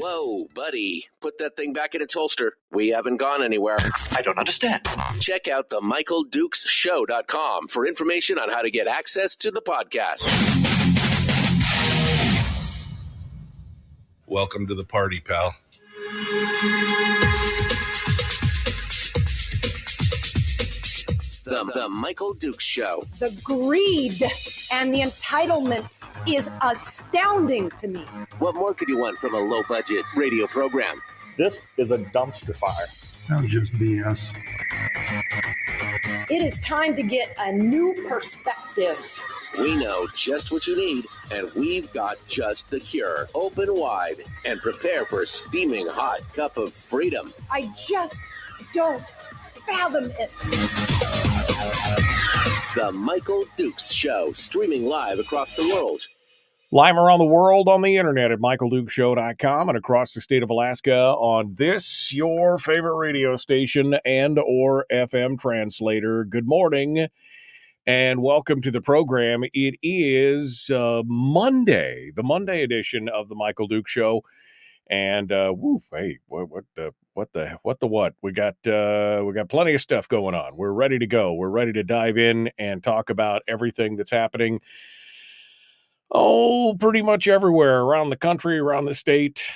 Whoa, buddy. Put that thing back in its holster. We haven't gone anywhere. I don't understand. Check out the MichaelDukesShow.com for information on how to get access to the podcast. Welcome to the party, pal. The Michael Dukes Show. The greed and the entitlement is astounding to me. What more could you want from a low-budget radio program? This is a dumpster fire. That was just BS. It is time to get a new perspective. We know just what you need, and we've got just the cure. Open wide and prepare for a steaming hot cup of freedom. I just don't fathom it. The Michael Dukes Show, streaming live across the world. Live around the world on the internet at MichaelDukesShow.com and across the state of Alaska on this, your favorite radio station and or FM translator. Good morning and welcome to the program. It is Monday, the Monday edition of the Michael Dukes Show. And hey, what? We got plenty of stuff going on. We're ready to go. We're ready to dive in and talk about everything that's happening. Oh, pretty much everywhere around the country, around the state.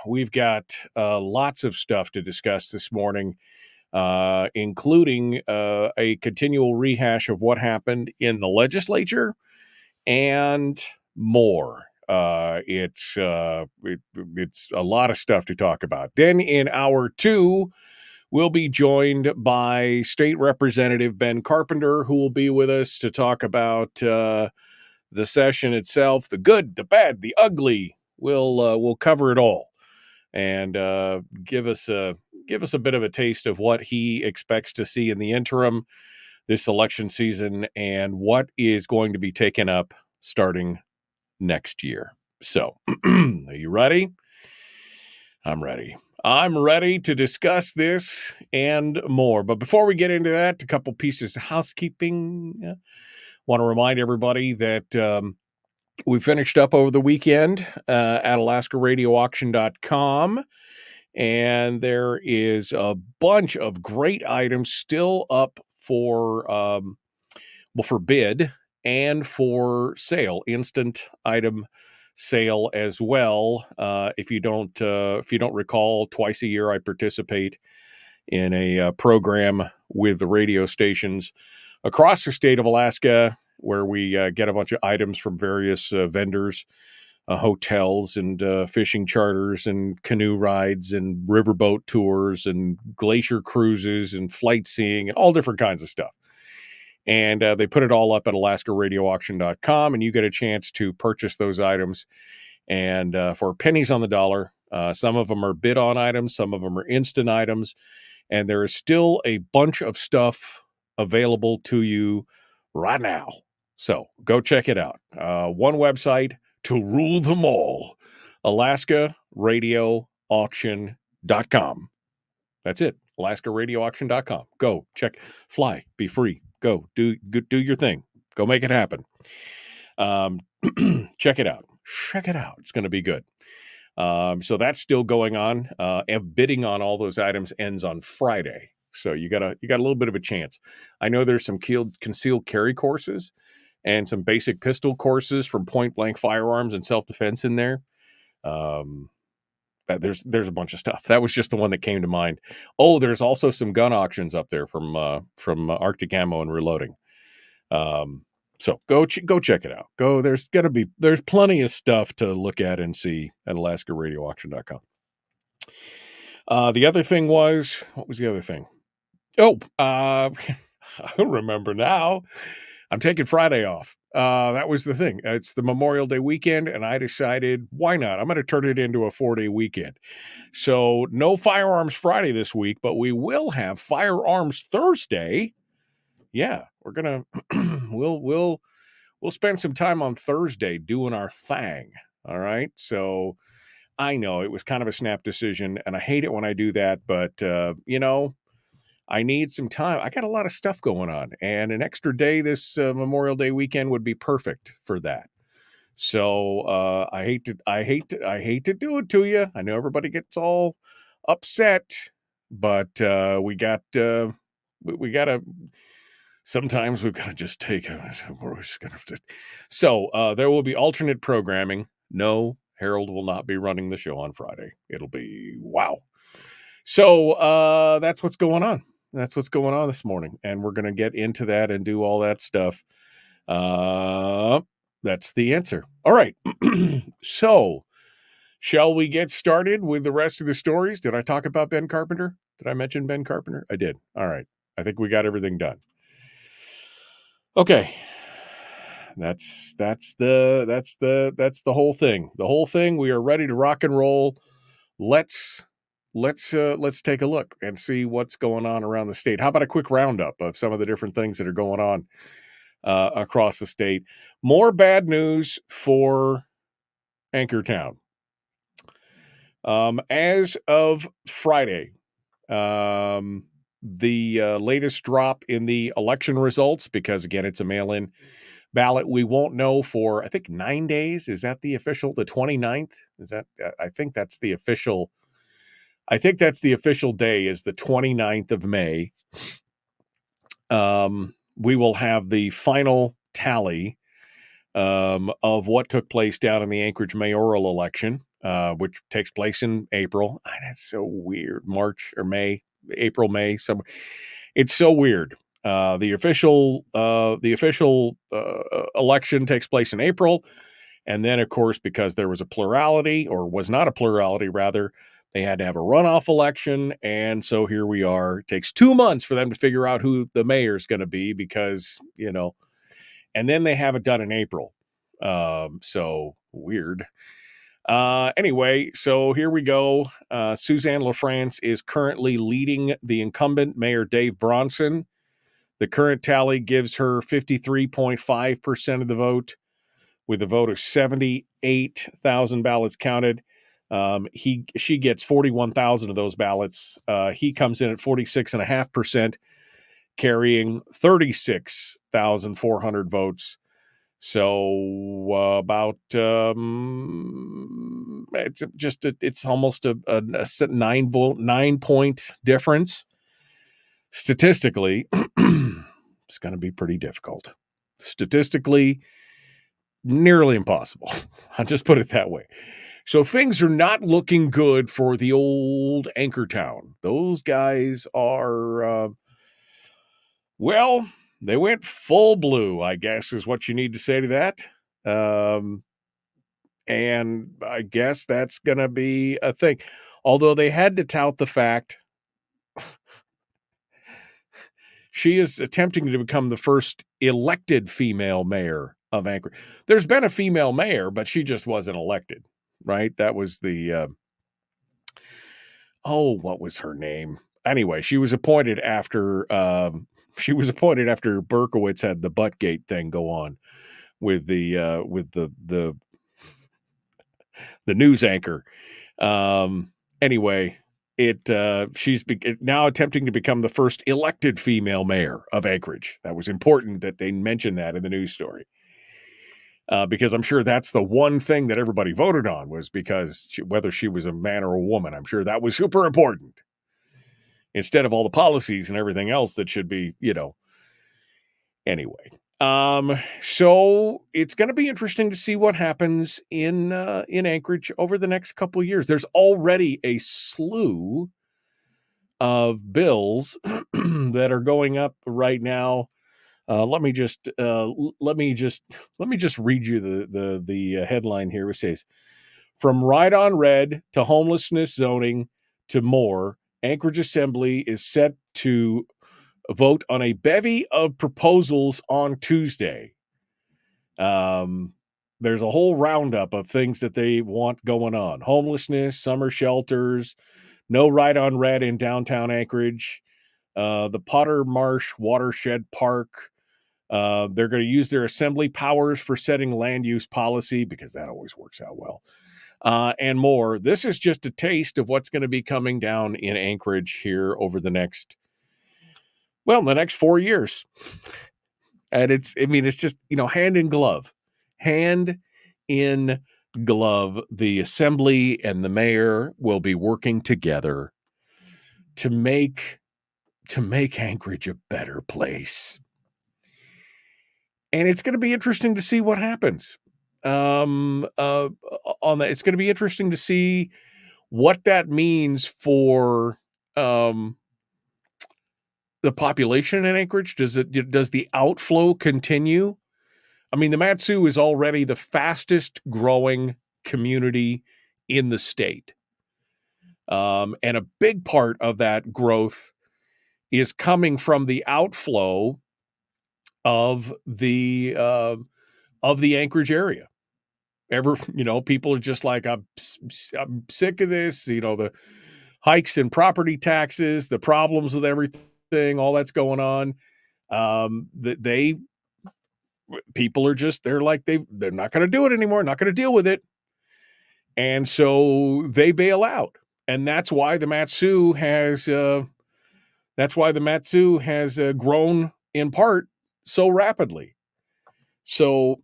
We've got lots of stuff to discuss this morning, including a continual rehash of what happened in the legislature and more. It's a lot of stuff to talk about. Then in hour two, we'll be joined by State Representative Ben Carpenter, who will be with us to talk about the session itself, the good, the bad, the ugly. We'll cover it all and give us a bit of a taste of what he expects to see in the interim this election season and what is going to be taken up starting next year. So, are you ready? I'm ready. I'm ready to discuss this and more. But before we get into that, a couple pieces of housekeeping. Want to remind everybody that we finished up over the weekend at AlaskaRadioAuction.com, and there is a bunch of great items still up for bid and for sale, instant item sale as well. If you don't recall, twice a year I participate in a program with the radio stations across the state of Alaska, where we get a bunch of items from various vendors, hotels and fishing charters and canoe rides and riverboat tours and glacier cruises and flight seeing and all different kinds of stuff. And they put it all up at AlaskaRadioAuction.com, and you get a chance to purchase those items. And for pennies on the dollar, some of them are bid-on items, some of them are instant items, and there is still a bunch of stuff available to you right now. So go check it out. One website to rule them all, AlaskaRadioAuction.com. That's it, AlaskaRadioAuction.com. Go, check, fly, be free. Go, do your thing. Go make it happen. Check it out. Check it out. It's going to be good. So that's still going on. And bidding on all those items ends on Friday. So you got a little bit of a chance. I know there's some concealed carry courses and some basic pistol courses from point blank firearms and self-defense in there. There's a bunch of stuff. That was just the one that came to mind. Oh, there's also some gun auctions up there from Arctic Ammo and Reloading. So go check it out. Go. There's plenty of stuff to look at and see at AlaskaRadioAuction.com. The other thing was, what was the other thing? Oh, I remember now. I'm taking Friday off. That was the thing. It's the Memorial Day weekend, and I decided, why not? I'm going to turn it into a 4-day weekend. So no Firearms Friday this week, but we will have Firearms Thursday. Yeah, we're gonna we'll spend some time on Thursday doing our thing. All right. So I know it was kind of a snap decision, and I hate it when I do that, but I need some time. I got a lot of stuff going on, and an extra day this Memorial Day weekend would be perfect for that. So I hate to do it to you. I know everybody gets all upset, but we gotta. Sometimes we've got to just take it. We're just gonna have to. So there will be alternate programming. No, Harold will not be running the show on Friday. It'll be wow. So that's what's going on. That's what's going on this morning, and we're gonna get into that and do all that stuff. That's the answer. All right. So, shall we get started with the rest of the stories? Did I talk about Ben Carpenter? Did I mention Ben Carpenter? I did. All right. I think we got everything done. Okay. That's the whole thing. The whole thing. We are ready to rock and roll. Let's take a look and see what's going on around the state. How about a quick roundup of some of the different things that are going on across the state? More bad news for Anchortown. As of Friday, the latest drop in the election results, because again, it's a mail-in ballot. We won't know for, I think, 9 days. Is that the official, the 29th? Is that, I think that's the official day is the 29th of May. We will have the final tally of what took place down in the Anchorage mayoral election, which takes place in April. That's so weird. March or May, April, May. It's so weird. The official election takes place in April. And then, of course, because there was a plurality, or was not a plurality, rather, they had to have a runoff election. And so here we are. It takes 2 months for them to figure out who the mayor is going to be because, and then they have it done in April. So weird. Anyway, so here we go. Suzanne LaFrance is currently leading the incumbent, Mayor Dave Bronson. The current tally gives her 53.5% of the vote, with a vote of 78,000 ballots counted. She gets 41,000 of those ballots. He comes in at 46.5%, carrying 36,400 votes. So about it's almost a 9-point difference. Statistically, it's going to be pretty difficult. Statistically, nearly impossible. I'll just put it that way. So things are not looking good for the old Anchortown. Those guys are, they went full blue, I guess, is what you need to say to that. And I guess that's going to be a thing. Although they had to tout the fact she is attempting to become the first elected female mayor of Anchorage. There's been a female mayor, but she just wasn't elected, right? That was the, what was her name? Anyway, she was appointed after Berkowitz had the Buttgate thing go on with the news anchor. Anyway, she's now attempting to become the first elected female mayor of Anchorage. That was important that they mentioned that in the news story. Because I'm sure that's the one thing that everybody voted on, was because whether she was a man or a woman. I'm sure that was super important. Instead of all the policies and everything else that should be, Anyway, so it's going to be interesting to see what happens in Anchorage over the next couple of years. There's already a slew of bills that are going up right now. Let me just read you the headline here. It says, "From Ride on Red to homelessness zoning to more, Anchorage Assembly is set to vote on a bevy of proposals on Tuesday." There's a whole roundup of things that they want going on: homelessness, summer shelters, no Ride on Red in downtown Anchorage, the Potter Marsh Watershed Park. They're going to use their assembly powers for setting land use policy, because that always works out well. And more. This is just a taste of what's going to be coming down in Anchorage here over the next 4 years. And it's just, hand in in glove, the assembly and the mayor will be working together to make Anchorage a better place. And it's going to be interesting to see what happens. On that, it's going to be interesting to see what that means for the population in Anchorage. Does the outflow continue? I mean, the Mat-Su is already the fastest growing community in the state. And a big part of that growth is coming from the outflow of the Anchorage area. People are just like, I'm sick of this, the hikes in property taxes, the problems with everything, all that's going on. People are just, they're like, they're not going to do it anymore, not going to deal with it. And so they bail out. And that's why the Mat-Su has grown in part so rapidly. So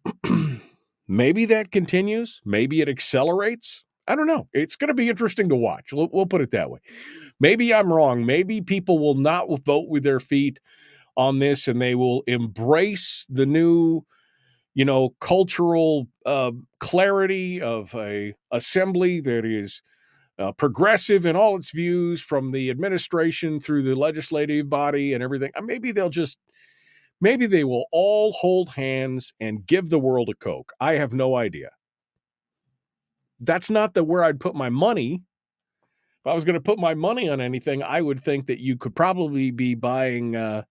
maybe that continues. Maybe it accelerates. I don't know. It's going to be interesting to watch. We'll put it that way. Maybe I'm wrong. Maybe people will not vote with their feet on this, and they will embrace the new, cultural clarity of a assembly that is progressive in all its views, from the administration through the legislative body and everything. Maybe they will all hold hands and give the world a Coke. I have no idea. That's not where I'd put my money. If I was going to put my money on anything, I would think that you could probably be buying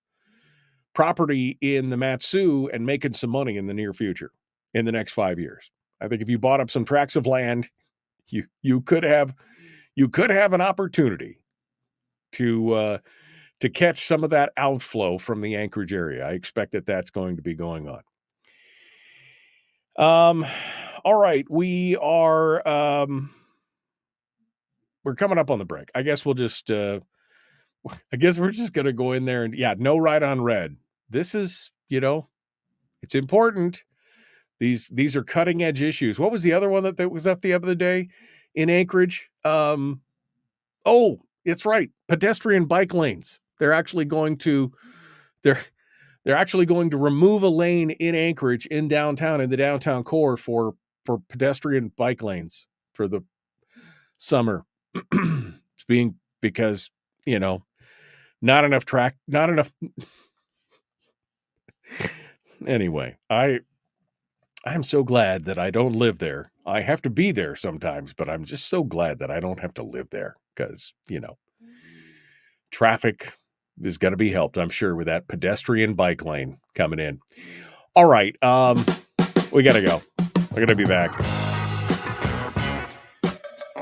property in the Mat-Su and making some money in the near future, in the next 5 years. I think if you bought up some tracts of land, you could have an opportunity to catch some of that outflow from the Anchorage area. I expect that that's going to be going on. All right, we're coming up on the break. I guess we're just going to go in there and no right on red. This is, it's important. These are cutting edge issues. What was the other one that was up the other day in Anchorage? It's right. Pedestrian bike lanes. They're actually going to remove a lane in Anchorage in the downtown core for pedestrian bike lanes for the summer. Because, not enough Anyway, I'm so glad that I don't live there. I have to be there sometimes, but I'm just so glad that I don't have to live there because, traffic is going to be helped, I'm sure, with that pedestrian bike lane coming in. All right. We got to go. We're going to be back.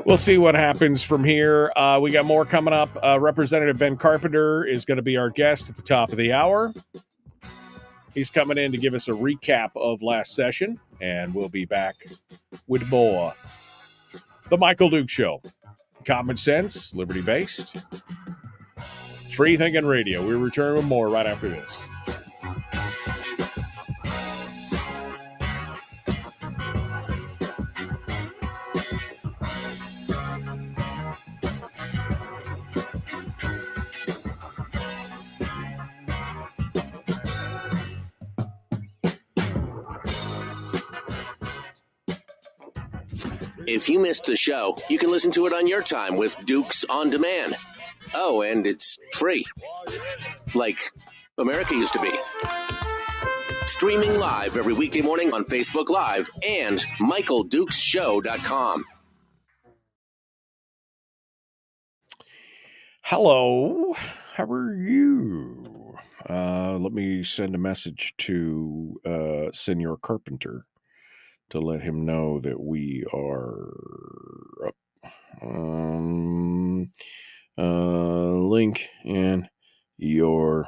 We'll see what happens from here. We got more coming up. Representative Ben Carpenter is going to be our guest at the top of the hour. He's coming in to give us a recap of last session, and we'll be back with more. The Michael Duke Show. Common sense, liberty-based, free-thinking radio. We return with more right after this. If you missed the show, you can listen to it on your time with Dukes On Demand. Oh, and it's free. Like America used to be. Streaming live every weekday morning on Facebook Live and MichaelDukesShow.com. Hello, how are you? Let me send a message to Senor Carpenter to let him know that we are up. Link in your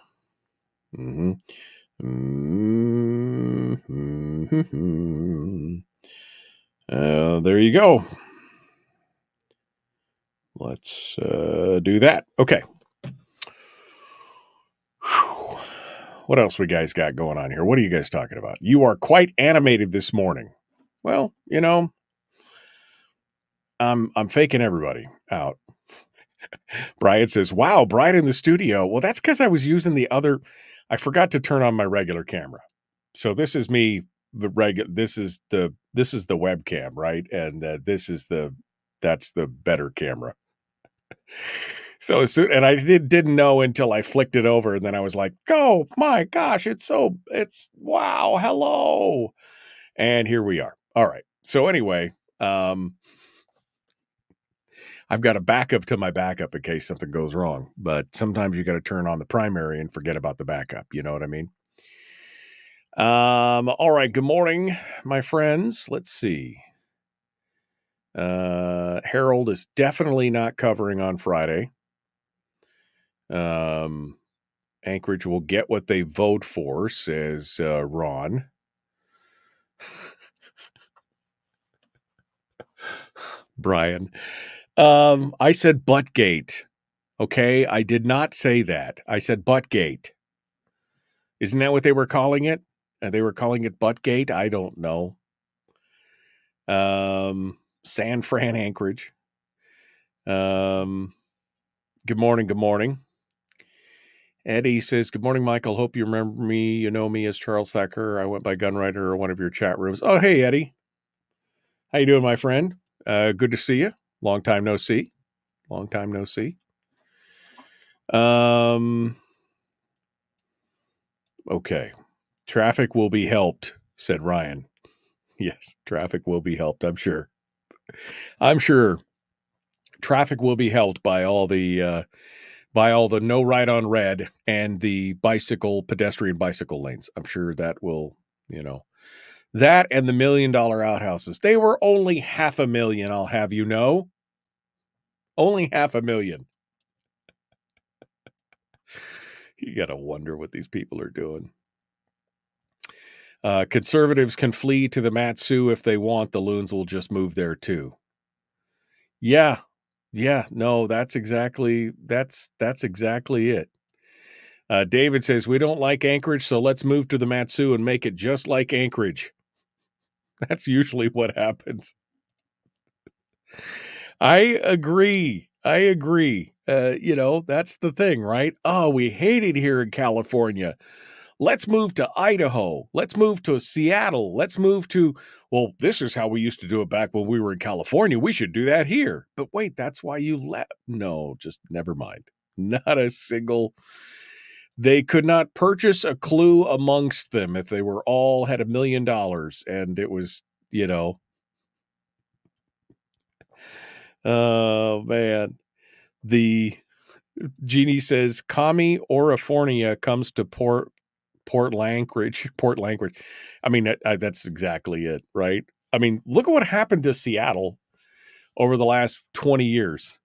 there you go. Let's do that. Okay. What else we guys got going on here? What are you guys talking about? You are quite animated this morning. Well, I'm faking everybody out. Brian says, "Wow, Brian in the studio." Well, that's because I was using I forgot to turn on my regular camera. So this is me. This is the webcam, right? And that's the better camera. So and I didn't know until I flicked it over, and then I was like, "Oh my gosh, it's wow, hello," and here we are. All right. So anyway, I've got a backup to my backup in case something goes wrong. But sometimes you got to turn on the primary and forget about the backup. You know what I mean? All right. Good morning, my friends. Let's see. Harold is definitely not covering on Friday. Anchorage will get what they vote for, says Ron. Brian. I said Buttgate. Okay, I did not say that. I said Buttgate. Isn't that what they were calling it? They were calling it Buttgate? I don't know. San Fran, Anchorage. Good morning, good morning. Eddie says, "Good morning, Michael. Hope you remember me. You know me as Charles Thacker. I went by Gunwriter or one of your chat rooms." Oh, hey, Eddie. How you doing, my friend? Good to see you. Long time no see. Long time no see. Okay. Traffic will be helped, said Ryan. Yes, traffic will be helped, I'm sure. I'm sure traffic will be helped by all the no right on red and the pedestrian bicycle lanes. I'm sure that will, that and the $1 million outhouses. They were only $500,000, I'll have you know. Only $500,000. You got to wonder what these people are doing. Conservatives can flee to the Matsu if they want. The loons will just move there too. Yeah. No, that's exactly it. David says, "We don't like Anchorage, so let's move to the Matsu and make it just like Anchorage." That's usually what happens. I agree. That's the thing, right? Oh, we hate it here in California. Let's move to Idaho. Let's move to Seattle. Let's move to, well, this is how we used to do it back when we were in California. We should do that here. But wait, that's why you left. No, just never mind. Not a single. They could not purchase a clue amongst them if they were all had $1 million. And it was, oh, man. The Jeannie says, "Commie Orifornia comes to Port Langridge. I mean, that's exactly it, right? I mean, look at what happened to Seattle over the last 20 years.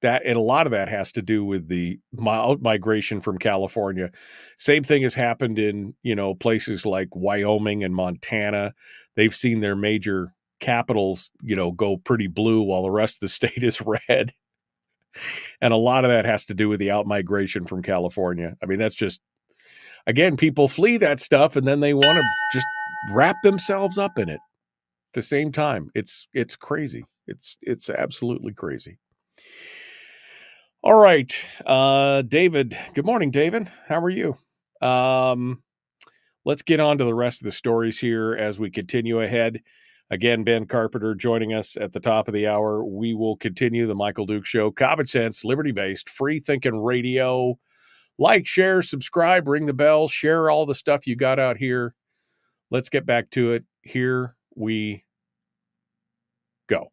And a lot of that has to do with the migration from California. Same thing has happened in, places like Wyoming and Montana. They've seen their major capitals, go pretty blue while the rest of the state is red. And a lot of that has to do with the outmigration from California. I mean, that's just, again, people flee that stuff and then they want to just wrap themselves up in it at the same time. It's crazy. It's absolutely crazy. All right. David. Good morning, David. How are you? Let's get on to the rest of the stories here as we continue ahead. Again, Ben Carpenter joining us at the top of the hour. We will continue the Michael Duke Show. Common sense, liberty-based, free-thinking radio. Like, share, subscribe, ring the bell, share all the stuff you got out here. Let's get back to it. Here we go.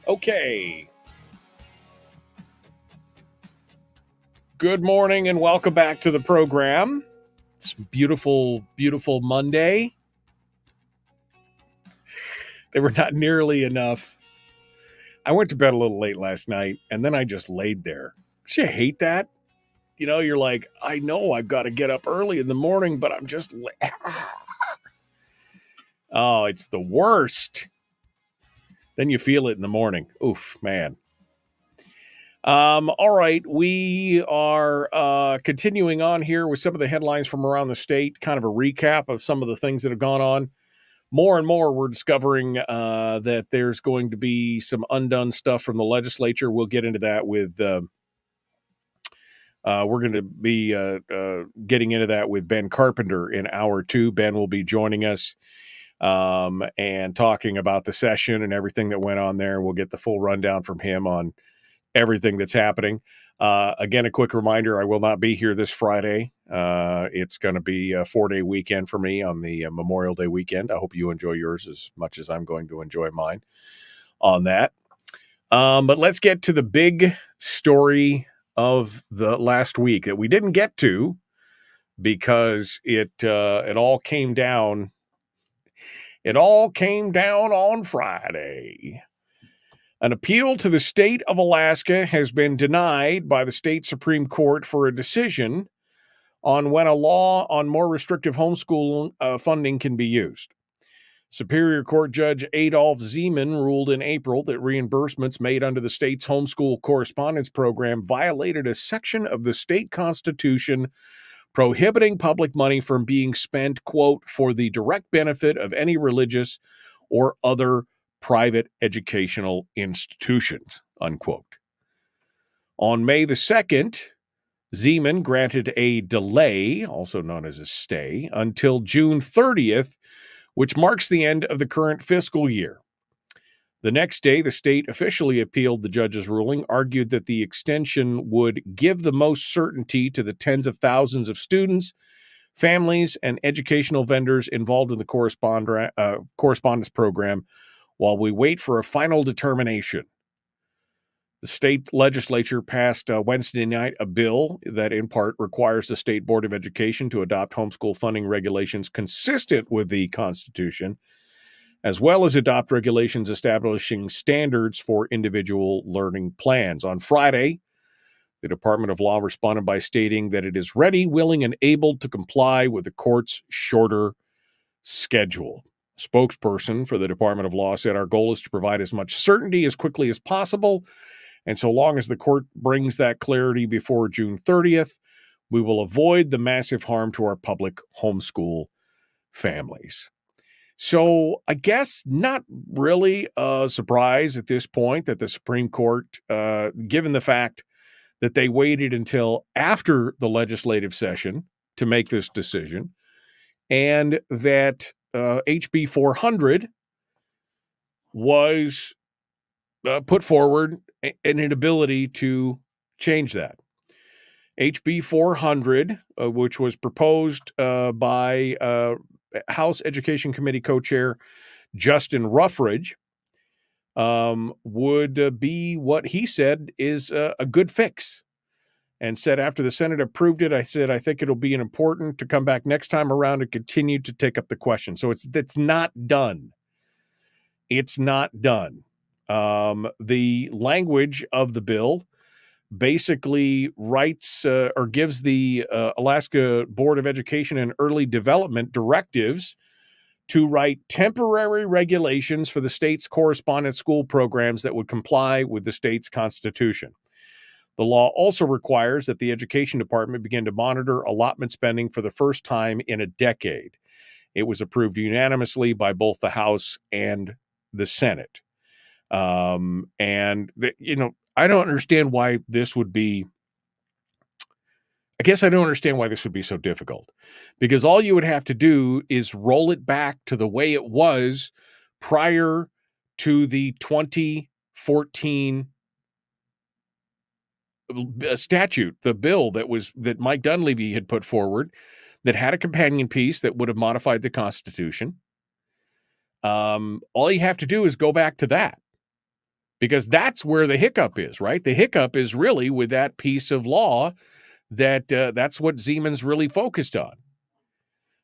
Okay. Good morning and welcome back to the program. It's beautiful, beautiful Monday. They were not nearly enough. I went to bed a little late last night, and then I just laid there. Don't you hate that? You know, you're like, I know I've got to get up early in the morning, but I'm just... Oh, it's the worst. Then you feel it in the morning. Oof, man. All right, we are continuing on here with some of the headlines from around the state, kind of a recap of some of the things that have gone on. More and more, we're discovering that there's going to be some undone stuff from the legislature. We'll get into that with... we're going to be getting into that with Ben Carpenter in hour 2. Ben will be joining us and talking about the session and everything that went on there. We'll get the full rundown from him on everything that's happening. Again, a quick reminder, I will not be here this Friday. It's going to be a 4-day weekend for me on the Memorial Day weekend. I hope you enjoy yours as much as I'm going to enjoy mine on that. But let's get to the big story of the last week that we didn't get to because it all came down. It all came down on Friday. An appeal to the state of Alaska has been denied by the state Supreme Court for a decision on when a law on more restrictive homeschool funding can be used. Superior Court Judge Adolf Zeman ruled in April that reimbursements made under the state's homeschool correspondence program violated a section of the state constitution prohibiting public money from being spent, quote, for the direct benefit of any religious or other private educational institutions, unquote. On May the 2nd, Zeman granted a delay, also known as a stay, until June 30th, which marks the end of the current fiscal year. The next day, the state officially appealed the judge's ruling, argued that the extension would give the most certainty to the tens of thousands of students, families, and educational vendors involved in the correspondence program while we wait for a final determination. The state legislature passed Wednesday night a bill that in part requires the State Board of Education to adopt homeschool funding regulations consistent with the Constitution, as well as adopt regulations establishing standards for individual learning plans. On Friday, the Department of Law responded by stating that it is ready, willing, and able to comply with the court's shorter schedule. A spokesperson for the Department of Law said, "Our goal is to provide as much certainty as quickly as possible, and so long as the court brings that clarity before June 30th, we will avoid the massive harm to our public homeschool families." So I guess not really a surprise at this point that the Supreme Court, given the fact that they waited until after the legislative session to make this decision, and that HB 400 was put forward an inability to change that. HB 400, which was proposed by House Education Committee co-chair Justin Ruffridge, would be what he said is a good fix, and said after the Senate approved it, I think it'll be important to come back next time around and continue to take up the question. So it's not done. It's not done. The language of the bill basically writes or gives the Alaska Board of Education and Early Development directives to write temporary regulations for the state's correspondence school programs that would comply with the state's constitution. The law also requires that the Education Department begin to monitor allotment spending for the first time in a decade. It was approved unanimously by both the House and the Senate. I don't understand why this would be. I guess I don't understand why this would be so difficult, because all you would have to do is roll it back to the way it was prior to the 2014 statute, the bill that Mike Dunleavy had put forward that had a companion piece that would have modified the Constitution. All you have to do is go back to that, because that's where the hiccup is, right? The hiccup is really with that piece of law that's what Zeman's really focused on.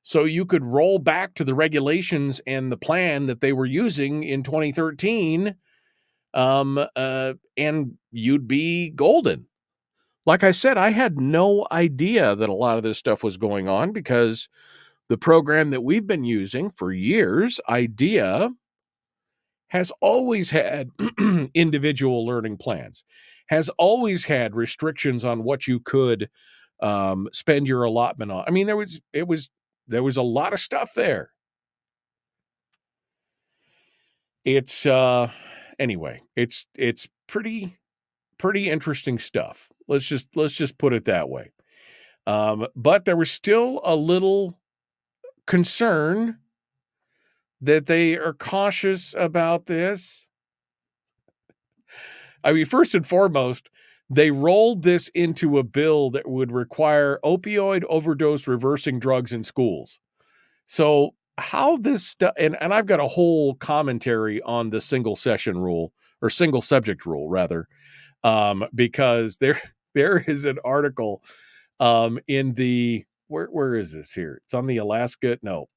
So you could roll back to the regulations and the plan that they were using in 2013, and you'd be golden. Like I said, I had no idea that a lot of this stuff was going on because the program that we've been using for years, IDEA, has always had individual learning plans, has always had restrictions on what you could spend your allotment on. I mean, there was a lot of stuff there. It's anyway, it's pretty interesting stuff. Let's just put it that way. But there was still a little concern that they are cautious about this. I mean, first and foremost, they rolled this into a bill that would require opioid overdose reversing drugs in schools. So how this stuff, and I've got a whole commentary on the single session rule, or single subject rule rather, because there is an article in the, where is this here? It's on the Alaska. No.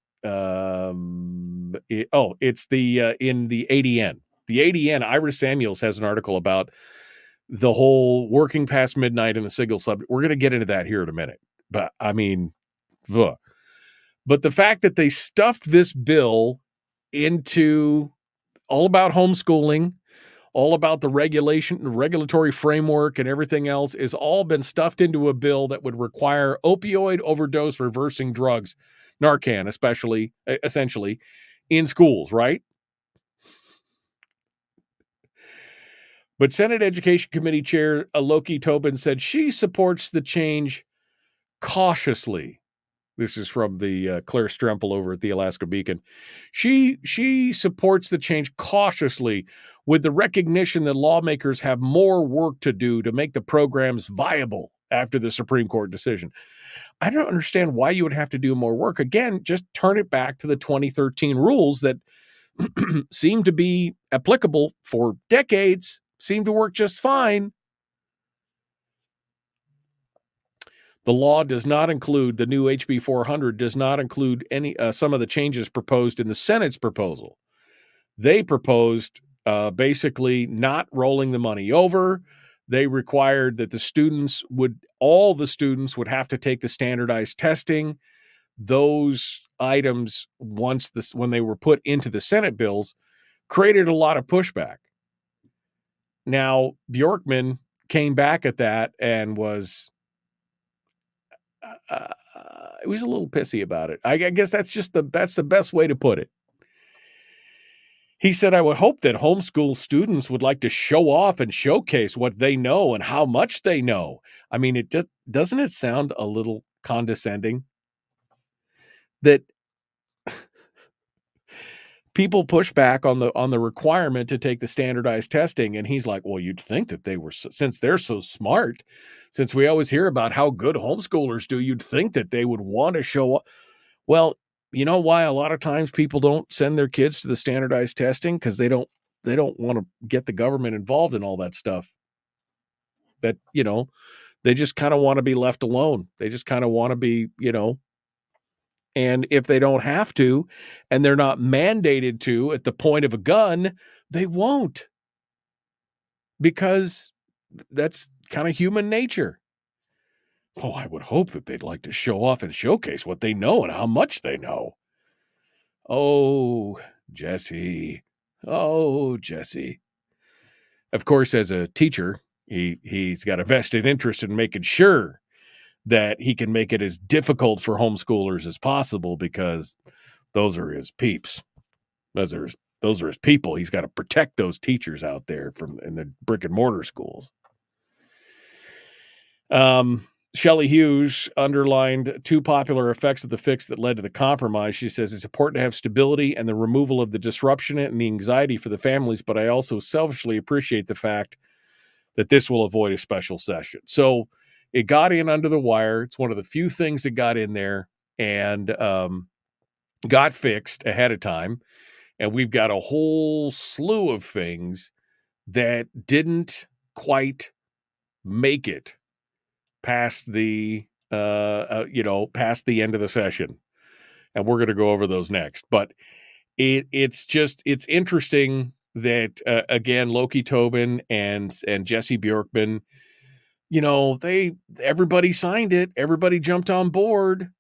It's the in the ADN. The ADN, Ira Samuels has an article about the whole working past midnight in the single subject. We're going to get into that here in a minute. But I mean, ugh. But the fact that they stuffed this bill into all about homeschooling, all about the regulatory framework and everything else is all been stuffed into a bill that would require opioid overdose reversing drugs, Narcan especially, essentially, in schools, right? But Senate Education Committee Chair Aloki Tobin said she supports the change cautiously. This is from the Claire Strempel over at the Alaska Beacon. She supports the change cautiously with the recognition that lawmakers have more work to do to make the programs viable after the Supreme Court decision. I don't understand why you would have to do more work. Again, just turn it back to the 2013 rules that seem to be applicable for decades, seem to work just fine. The law does not include, the new HB 400 does not include any some of the changes proposed in the Senate's proposal. They proposed basically not rolling the money over. They required that all the students would have to take the standardized testing. Those items, when they were put into the Senate bills, created a lot of pushback. Now, Bjorkman came back at that and was it was a little pissy about it. I guess that's the best way to put it. He said, I would hope that homeschool students would like to show off and showcase what they know and how much they know. I mean, doesn't it sound a little condescending that people push back on the requirement to take the standardized testing, and he's like, well, you'd think that since they're so smart, since we always hear about how good homeschoolers do, you'd think that they would want to show up. Well, you know why a lot of times people don't send their kids to the standardized testing? Because they don't want to get the government involved in all that stuff. That, they just kind of want to be left alone. They just kind of want to be, and if they don't have to, and they're not mandated to at the point of a gun, they won't. Because that's kind of human nature. Oh, I would hope that they'd like to show off and showcase what they know and how much they know. Oh, Jesse. Oh, Jesse. Of course, as a teacher, he's got a vested interest in making sure that he can make it as difficult for homeschoolers as possible, because those are his peeps. Those are his people. He's got to protect those teachers out there in the brick and mortar schools. Shelley Hughes underlined two popular effects of the fix that led to the compromise. She says it's important to have stability and the removal of the disruption and the anxiety for the families, but I also selfishly appreciate the fact that this will avoid a special session. So it got in under the wire. It's one of the few things that got in there and got fixed ahead of time. And we've got a whole slew of things that didn't quite make it past the past the end of the session. and we're going to go over those next. But it's interesting that again, Loki Tobin and Jesse Bjorkman, everybody signed it, everybody jumped on board,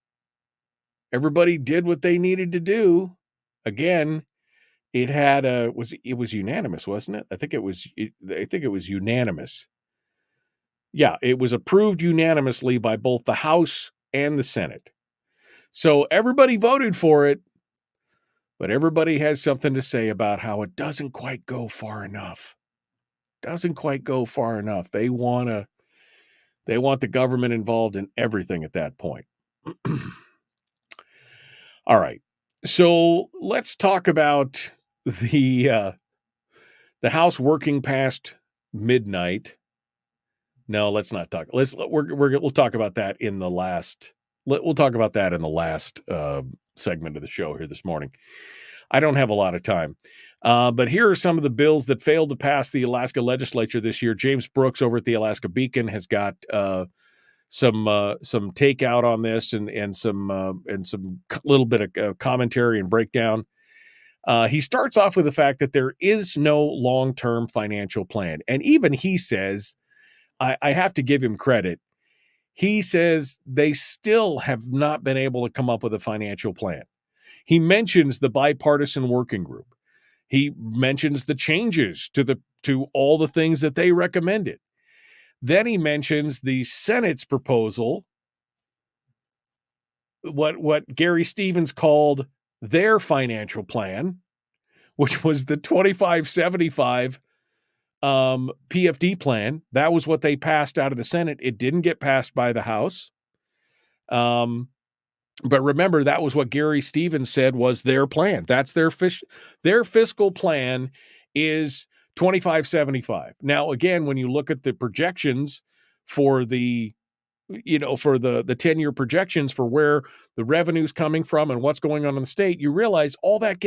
everybody did what they needed to do. Again, it was unanimous, wasn't it? I think it was unanimous. Yeah, it was approved unanimously by both the House and the Senate. So everybody voted for it, but everybody has something to say about how it doesn't quite go far enough. Doesn't quite go far enough. They want the government involved in everything at that point. All right. So let's talk about the House working past midnight. No, let's not talk. We'll talk about that in the last. We'll talk about that in the last segment of the show here this morning. I don't have a lot of time, but here are some of the bills that failed to pass the Alaska legislature this year. James Brooks over at the Alaska Beacon has got some takeout on this and some little bit of commentary and breakdown. He starts off with the fact that there is no long-term financial plan, and even he says, I have to give him credit. He says they still have not been able to come up with a financial plan. He mentions the bipartisan working group. He mentions the changes to all the things that they recommended. Then he mentions the Senate's proposal, what Gary Stevens called their financial plan, which was the 2575 PFD plan. That was what they passed out of the Senate. It didn't get passed by the House. But remember, that was what Gary Stevens said was their plan. That's their fiscal plan is 2575. Now, again, when you look at the projections for the 10-year projections for where the revenue's coming from and what's going on in the state, you realize all that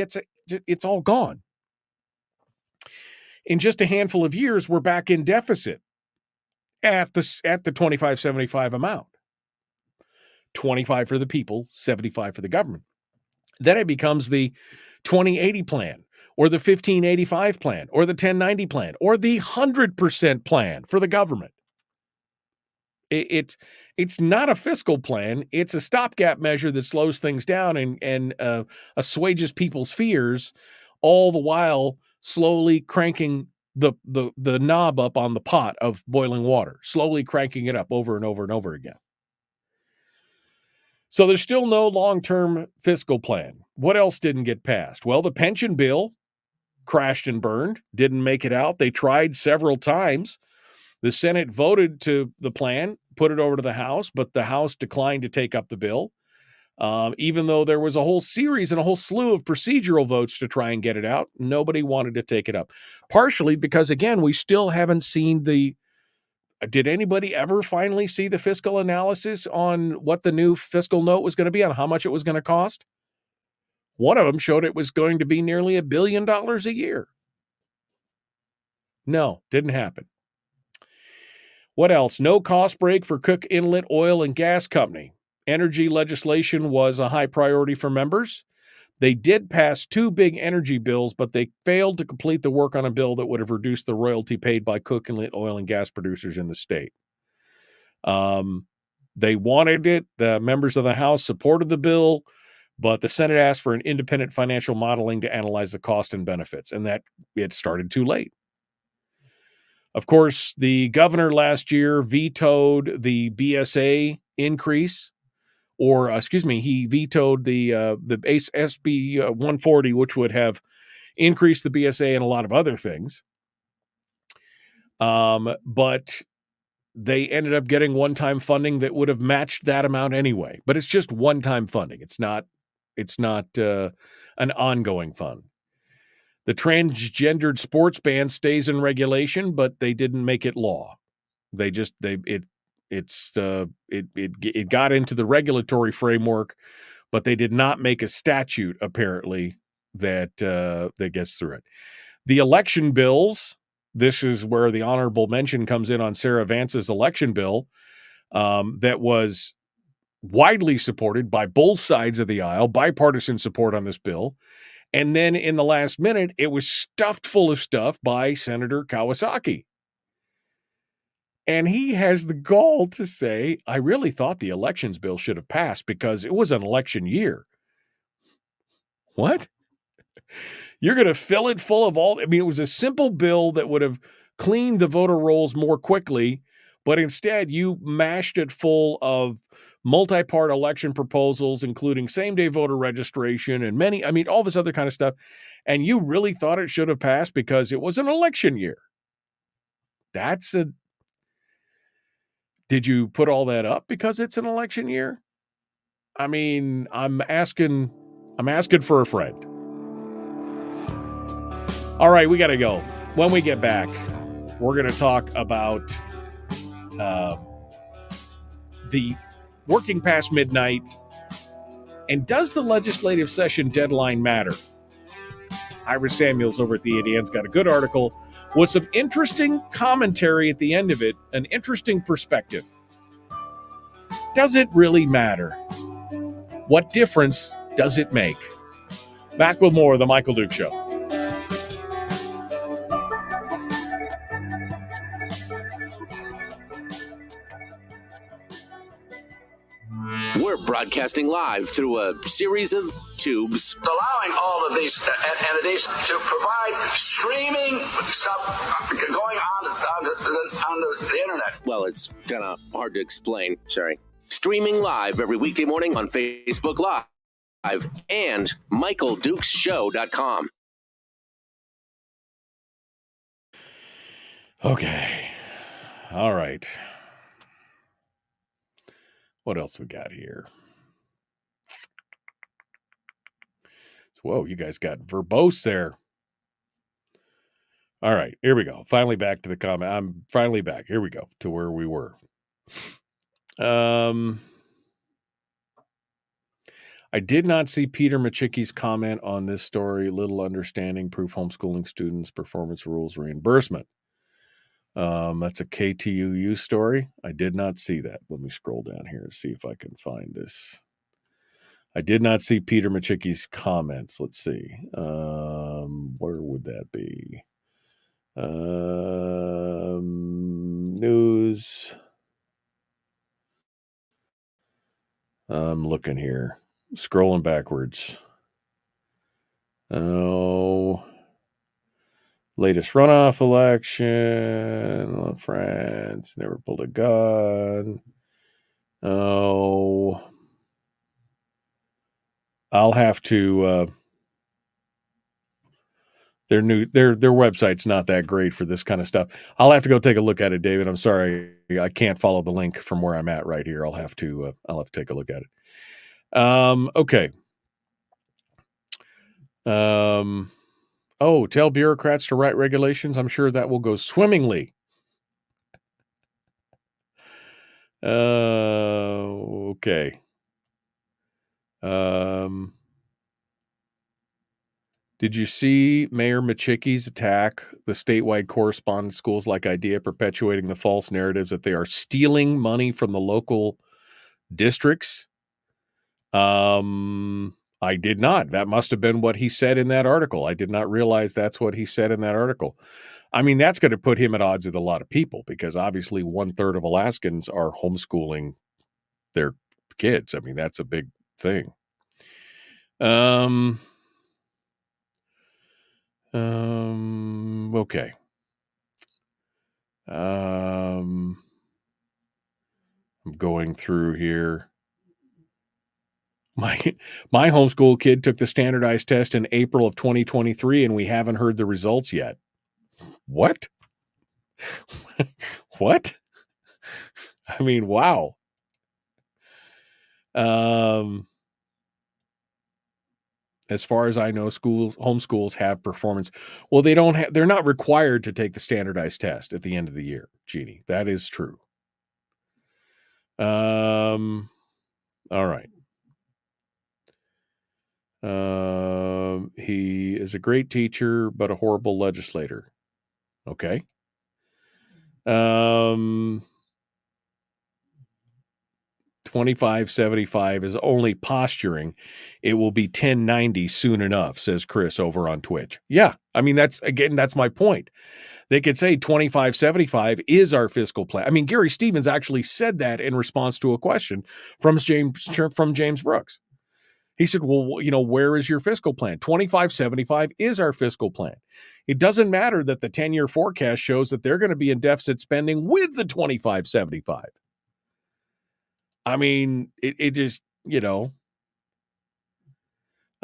it's all gone. In just a handful of years, we're back in deficit at the 2575 amount. 25 for the people, 75 for the government. Then it becomes the 2080 plan, or the 1585 plan, or the 1090 plan, or the 100% plan for the government. It's not a fiscal plan. It's a stopgap measure that slows things down and assuages people's fears, all the while slowly cranking the knob up on the pot of boiling water, slowly cranking it up over and over and over again. So there's still no long-term fiscal plan. What else didn't get passed? Well, the pension bill crashed and burned, didn't make it out. They tried several times. The Senate voted to the plan, put it over to the House, but the House declined to take up the bill, even though there was a whole series and a whole slew of procedural votes to try and get it out. Nobody wanted to take it up, partially because, again, we still haven't seen did anybody ever finally see the fiscal analysis on what the new fiscal note was going to be, on how much it was going to cost? One of them showed it was going to be nearly $1 billion a year. No, didn't happen. What else? No cost break for Cook Inlet Oil and Gas Company. Energy legislation was a high priority for members. They did pass 2 big energy bills, but they failed to complete the work on a bill that would have reduced the royalty paid by Cook Inlet oil and gas producers in the state. They wanted it. The members of the House supported the bill, but the Senate asked for an independent financial modeling to analyze the cost and benefits, and that it started too late. Of course, the governor last year vetoed the BSA increase. He vetoed the SB 140, which would have increased the BSA and a lot of other things. But they ended up getting one-time funding that would have matched that amount anyway. But it's just one-time funding. It's not an ongoing fund. The transgendered sports ban stays in regulation, but they didn't make it law. It got into the regulatory framework, but they did not make a statute, apparently, that gets through it. The election bills, this is where the honorable mention comes in on Sarah Vance's election bill, that was widely supported by both sides of the aisle, bipartisan support on this bill. And then in the last minute, it was stuffed full of stuff by Senator Kawasaki. And he has the gall to say, I really thought the elections bill should have passed because it was an election year. What? You're going to fill it full of it was a simple bill that would have cleaned the voter rolls more quickly, but instead you mashed it full of multi-part election proposals, including same-day voter registration and all this other kind of stuff. And you really thought it should have passed because it was an election year. Did you put all that up because it's an election year? I mean, I'm asking for a friend. All right, we got to go. When we get back, we're going to talk about the working past midnight and does the legislative session deadline matter? Ira Samuels over at the ADN's got a good article with some interesting commentary at the end of it, an interesting perspective. Does it really matter? What difference does it make? Back with more of The Michael Duke Show. We're broadcasting live through a series of tubes, allowing all of these entities to provide streaming stuff going on the internet. Well, it's kind of hard to explain. Sorry. Streaming live every weekday morning on Facebook Live and MichaelDukesShow.com. Okay. All right. What else we got here? Whoa, you guys got verbose there. All right, here we go. Finally back to the comment. I'm finally back. Here we go to where we were. I did not see Peter Machicki's comment on this story. Little understanding, proof homeschooling students, performance rules, reimbursement. That's a KTUU story. I did not see that. Let me scroll down here and see if I can find this. I did not see Peter Machicki's comments. Let's see. Where would that be? News. I'm looking here. Scrolling backwards. Oh. Latest runoff election. France never pulled a gun. Oh. I'll have to. Their website's not that great for this kind of stuff. I'll have to go take a look at it, David. I'm sorry, I can't follow the link from where I'm at right here. I'll have to take a look at it. Okay. Tell bureaucrats to write regulations. I'm sure that will go swimmingly. Okay. Did you see Mayor Machicki's attack the statewide correspondence schools like idea, perpetuating the false narratives that they are stealing money from the local districts? I did not. That must have been what he said in that article. I did not realize that's what he said in that article. I mean, that's going to put him at odds with a lot of people because obviously 1/3 of Alaskans are homeschooling their kids. I mean, that's a big thing. Okay. I'm going through here. My homeschool kid took the standardized test in April of 2023, and we haven't heard the results yet. What? What? I mean, wow. As far as I know, homeschools have performance. Well, they're not required to take the standardized test at the end of the year, Jeannie. That is true. All right. He is a great teacher, but a horrible legislator. Okay. 2575 is only posturing. It will be 1090 soon enough, says Chris over on Twitch. Yeah, I mean, that's my point. They could say 2575 is our fiscal plan. I mean, Gary Stevens actually said that in response to a question from James Brooks. He said, well, where is your fiscal plan? 2575 is our fiscal plan. It doesn't matter that the 10-year forecast shows that they're going to be in deficit spending with the 2575. I mean, it just,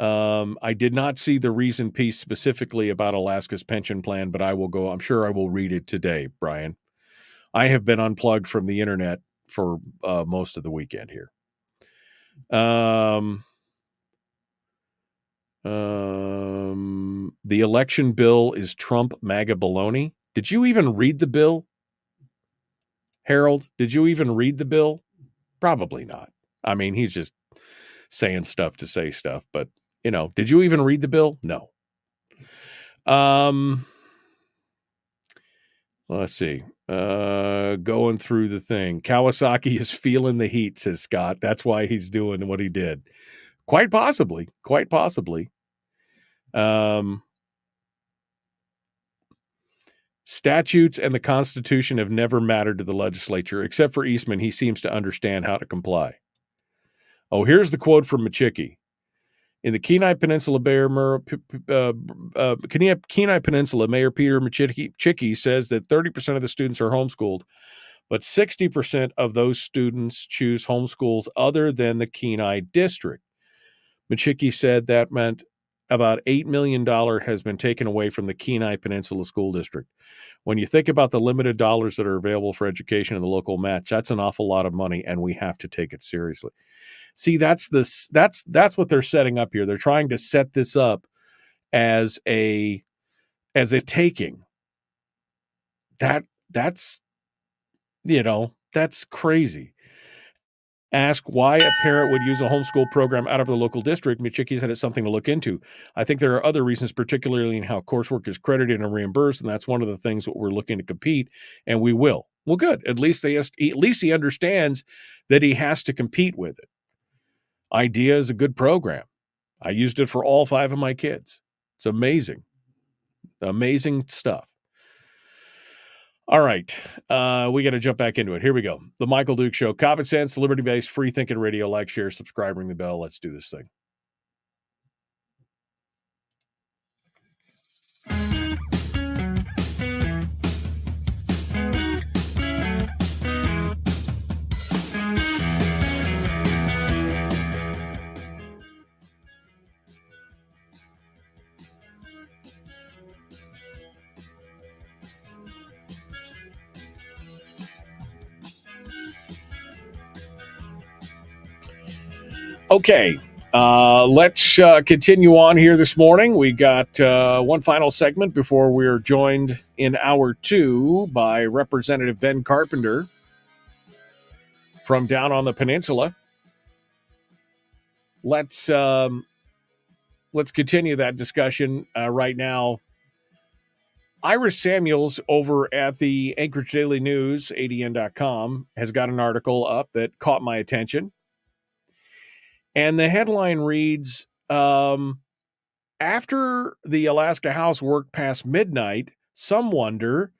I did not see the reason piece specifically about Alaska's pension plan, but I'm sure I will read it today, Brian. I have been unplugged from the internet for most of the weekend here. The election bill is Trump MAGA baloney. Did you even read the bill? Harold, did you even read the bill? Probably not. I mean, he's just saying stuff to say stuff, but did you even read the bill? No. Let's see. Going through the thing. Kawasaki is feeling the heat, says Scott. That's why he's doing what he did. Quite possibly. Statutes and the Constitution have never mattered to the legislature, except for Eastman. He seems to understand how to comply. Oh, here's the quote from Machicki. In the Kenai Peninsula, Mayor Peter Machicki says that 30% of the students are homeschooled, but 60% of those students choose homeschools other than the Kenai district. Machicki said that meant about $8 million has been taken away from the Kenai Peninsula School District. When you think about the limited dollars that are available for education in the local match, that's an awful lot of money, and we have to take it seriously. See, that's what they're setting up here. They're trying to set this up as a taking. That's crazy. Ask why a parent would use a homeschool program out of the local district. Machicki said it's something to look into. I think there are other reasons, particularly in how coursework is credited and reimbursed, and that's one of the things that we're looking to compete, and we will. Well, good. At least he understands that he has to compete with it. IDEA is a good program. I used it for all 5 of my kids. It's amazing. Amazing stuff. All right. We got to jump back into it. Here we go. The Michael Duke Show. Common sense, liberty-based, free-thinking radio. Like, share, subscribe, ring the bell. Let's do this thing. Okay, let's continue on here this morning. We got one final segment before we're joined in hour 2 by Representative Ben Carpenter from down on the peninsula. Let's continue that discussion right now. Iris Samuels over at the Anchorage Daily News, ADN.com, has got an article up that caught my attention. And the headline reads, after the Alaska House worked past midnight, some wonder,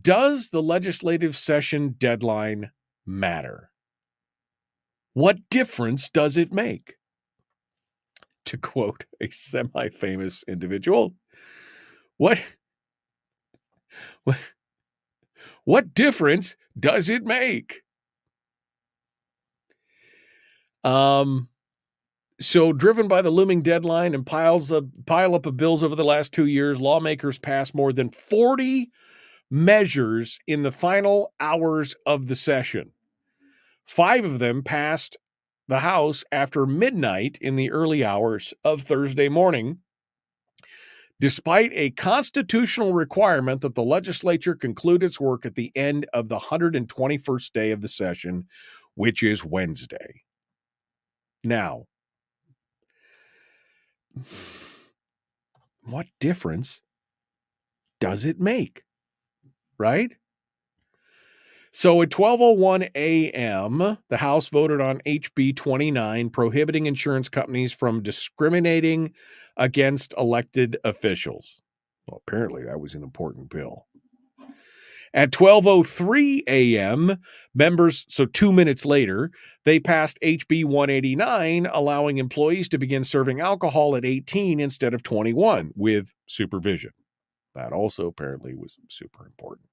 does the legislative session deadline matter? What difference does it make? To quote a semi-famous individual, what difference does it make? So driven by the looming deadline and pile up of bills over the last 2 years, lawmakers passed more than 40 measures in the final hours of the session. 5 of them passed the House after midnight in the early hours of Thursday morning, despite a constitutional requirement that the legislature conclude its work at the end of the 121st day of the session, which is Wednesday. Now, what difference does it make? Right? So at 12:01 a.m., the House voted on HB 29, prohibiting insurance companies from discriminating against elected officials. Well, apparently that was an important bill. At 12:03 a.m., members, so 2 minutes later, they passed HB 189, allowing employees to begin serving alcohol at 18 instead of 21 with supervision. That also apparently was super important.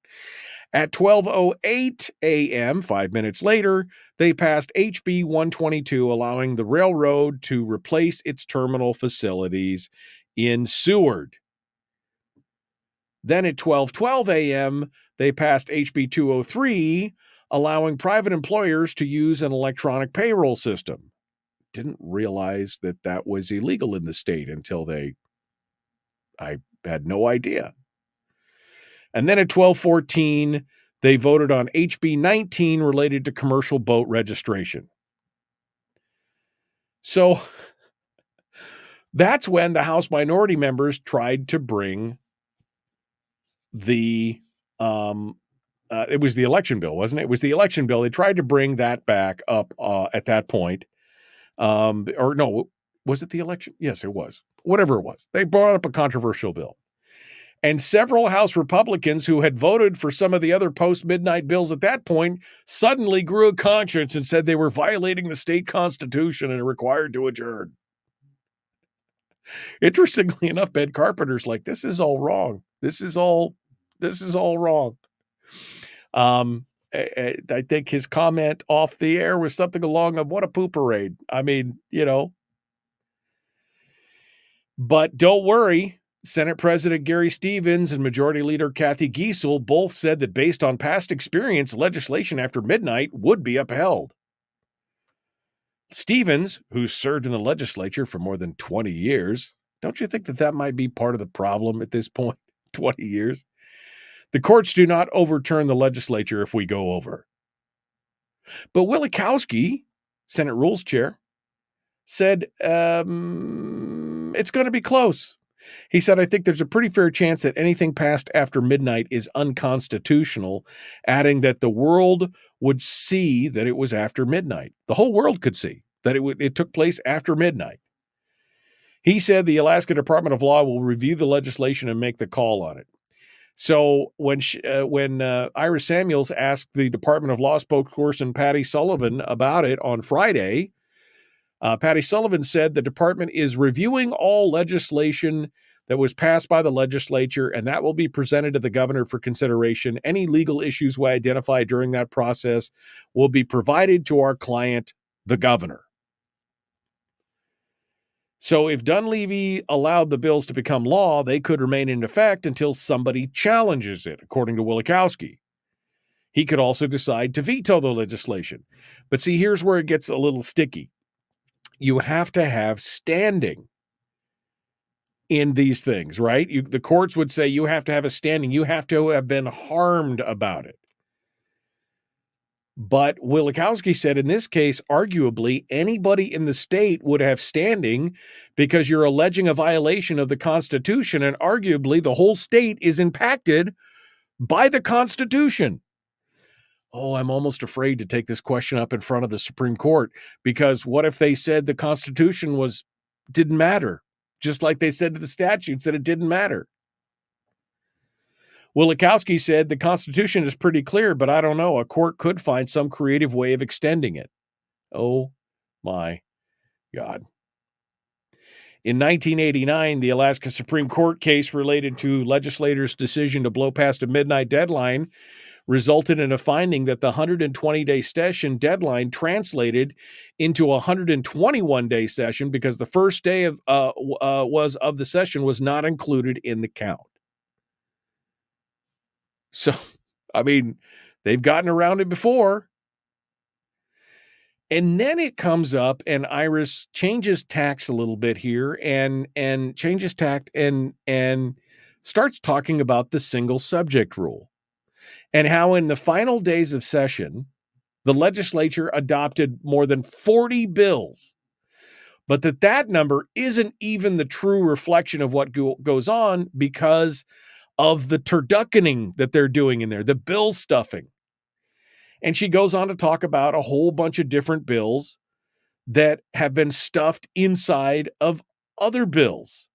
At 12:08 a.m., 5 minutes later, they passed HB 122, allowing the railroad to replace its terminal facilities in Seward. Then at 12:12 a.m., they passed HB 203, allowing private employers to use an electronic payroll system. Didn't realize that that was illegal in the state until I had no idea. And then at 12:14, they voted on HB 19 related to commercial boat registration. So that's when the House minority members tried to bring the it was the election bill, wasn't it? It was the election bill. They tried to bring that back up at that point. Or no, was it the election? Yes, it was. Whatever it was. They brought up a controversial bill. And several House Republicans who had voted for some of the other post-midnight bills at that point suddenly grew a conscience and said they were violating the state constitution and are required to adjourn. Interestingly enough, Ben Carpenter's like, this is all wrong. This is all wrong. I think his comment off the air was something along of, what a poop parade. I mean, but don't worry. Senate President Gary Stevens and Majority Leader Kathy Giessel both said that based on past experience, legislation after midnight would be upheld. Stevens, who served in the legislature for more than 20 years, don't you think that might be part of the problem at this point? 20 years? The courts do not overturn the legislature if we go over. But Wielechowski, Senate Rules Chair, said it's going to be close. He said, I think there's a pretty fair chance that anything passed after midnight is unconstitutional, adding that the world would see that it was after midnight. The whole world could see that it took place after midnight. He said the Alaska Department of Law will review the legislation and make the call on it. So when Ira Samuels asked the Department of Law spokesperson Patty Sullivan about it on Friday, Patty Sullivan said the department is reviewing all legislation that was passed by the legislature, and that will be presented to the governor for consideration. Any legal issues we identify during that process will be provided to our client, the governor. So if Dunleavy allowed the bills to become law, they could remain in effect until somebody challenges it, according to Wielechowski. He could also decide to veto the legislation. But see, here's where it gets a little sticky. You have to have standing in these things, right? The courts would say you have to have a standing. You have to have been harmed about it. But Wielechowski said in this case, arguably, anybody in the state would have standing because you're alleging a violation of the Constitution, and arguably the whole state is impacted by the Constitution. Oh, I'm almost afraid to take this question up in front of the Supreme Court, because what if they said the Constitution didn't matter, just like they said to the statutes that it didn't matter? Wielechowski said the Constitution is pretty clear, but I don't know. A court could find some creative way of extending it. Oh, my God. In 1989, the Alaska Supreme Court case related to legislators' decision to blow past a midnight deadline resulted in a finding that the 120-day session deadline translated into a 121-day session because the first day of the session was not included in the count. So, I mean, they've gotten around it before. And then it comes up, and Iris changes tacks a little bit here, and changes tact and starts talking about the single subject rule, and how in the final days of session, the legislature adopted more than 40 bills, but that number isn't even the true reflection of what goes on because of the turduckening that they're doing in there, the bill stuffing. And she goes on to talk about a whole bunch of different bills that have been stuffed inside of other bills,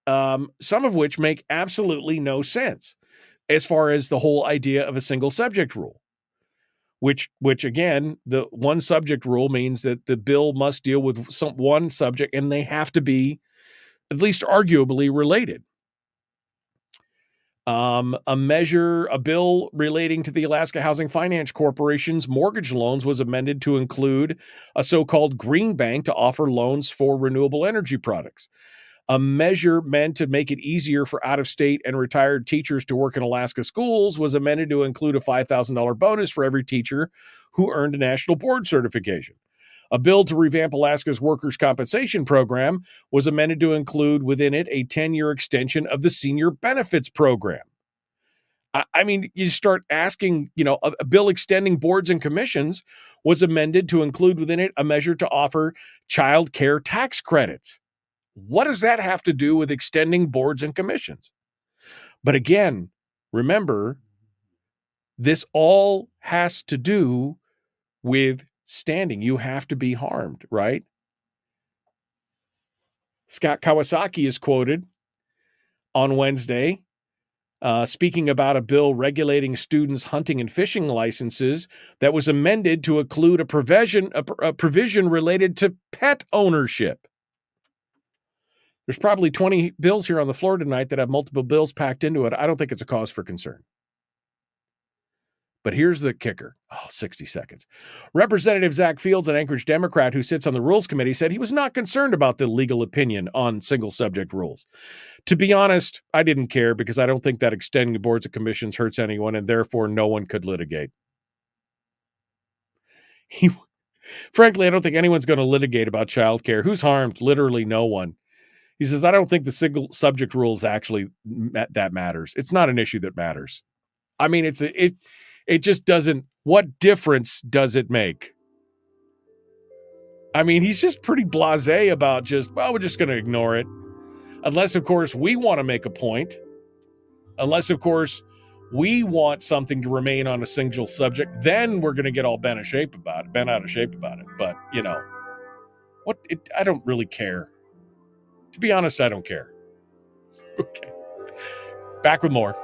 some of which make absolutely no sense as far as the whole idea of a single subject rule, which again, the one subject rule means that the bill must deal with one subject and they have to be at least arguably related. A bill relating to the Alaska Housing Finance Corporation's mortgage loans was amended to include a so-called green bank to offer loans for renewable energy products. A measure meant to make it easier for out-of-state and retired teachers to work in Alaska schools was amended to include a $5,000 bonus for every teacher who earned a national board certification. A bill to revamp Alaska's workers' compensation program was amended to include within it a 10-year extension of the senior benefits program. I mean, you start asking, a bill extending boards and commissions was amended to include within it a measure to offer child care tax credits. What does that have to do with extending boards and commissions? But again, remember, this all has to do with standing. You have to be harmed, right? Scott Kawasaki is quoted on Wednesday speaking about a bill regulating students' hunting and fishing licenses that was amended to include a provision related to pet ownership. There's probably 20 bills here on the floor tonight that have multiple bills packed into it. I don't think it's a cause for concern. But here's the kicker. 60 seconds. Representative Zach Fields, an Anchorage Democrat who sits on the Rules Committee, said he was not concerned about the legal opinion on single subject rules. To be honest, I didn't care because I don't think that extending the boards and commissions hurts anyone and therefore no one could litigate. Frankly, I don't think anyone's going to litigate about childcare. Who's harmed? Literally no one. He says, I don't think the single subject rules actually that matters. It's not an issue that matters. I mean, it just doesn't. What difference does it make? I mean, he's just pretty blasé about we're just going to ignore it. Unless, of course, we want to make a point. Unless, of course, we want something to remain on a single subject. Then we're going to get all bent out of shape about it. But, I don't really care. To be honest, I don't care. Okay. Back with more.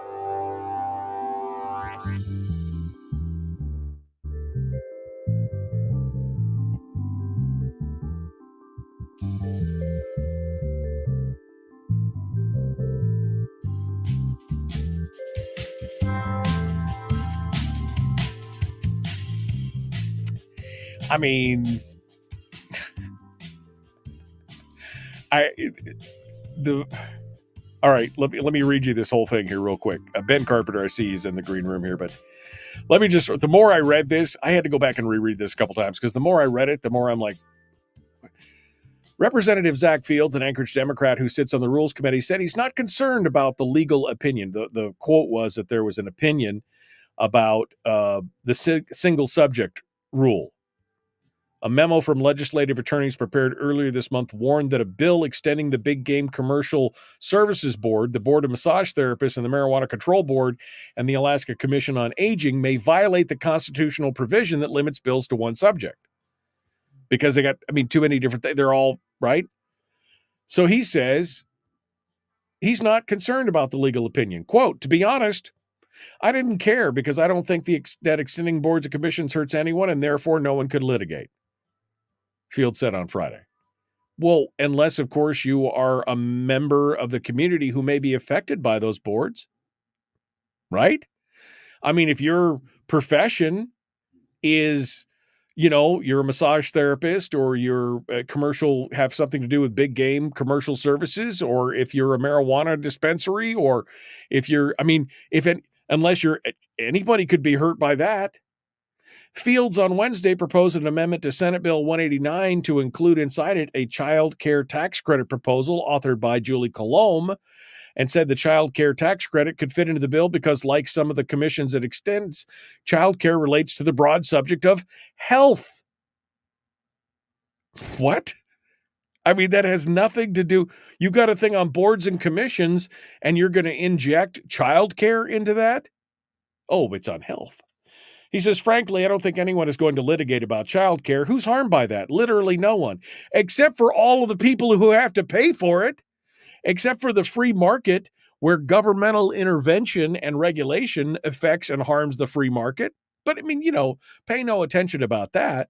I mean, all right, let me read you this whole thing here real quick. Ben Carpenter, I see he's in the green room here, but the more I read this, I had to go back and reread this a couple times because the more I read it, the more I'm like, Representative Zach Fields, an Anchorage Democrat who sits on the Rules Committee, said he's not concerned about the legal opinion. The quote was that there was an opinion about the single subject rule. A memo from legislative attorneys prepared earlier this month warned that a bill extending the Big Game Commercial Services Board, the Board of Massage Therapists, and the Marijuana Control Board, and the Alaska Commission on Aging may violate the constitutional provision that limits bills to one subject. Because they got, too many different things. They're all, right? So he says he's not concerned about the legal opinion. Quote, to be honest, I didn't care because I don't think that extending boards and commissions hurts anyone and therefore no one could litigate. Field said on Friday. Well, unless, of course, you are a member of the community who may be affected by those boards, right? I mean, if your profession is, you're a massage therapist or you're a commercial, have something to do with big game commercial services, or if you're a marijuana dispensary, or if you're, unless you're, anybody could be hurt by that. Fields on Wednesday proposed an amendment to Senate Bill 189 to include inside it a child care tax credit proposal authored by Julie Colomb, and said the child care tax credit could fit into the bill because, like some of the commissions it extends, child care relates to the broad subject of health. What? That has nothing to do. You got a thing on boards and commissions, and you're going to inject child care into that? Oh, it's on health. He says, frankly, I don't think anyone is going to litigate about childcare. Who's harmed by that? Literally no one, except for all of the people who have to pay for it, except for the free market where governmental intervention and regulation affects and harms the free market. But I mean, pay no attention about that.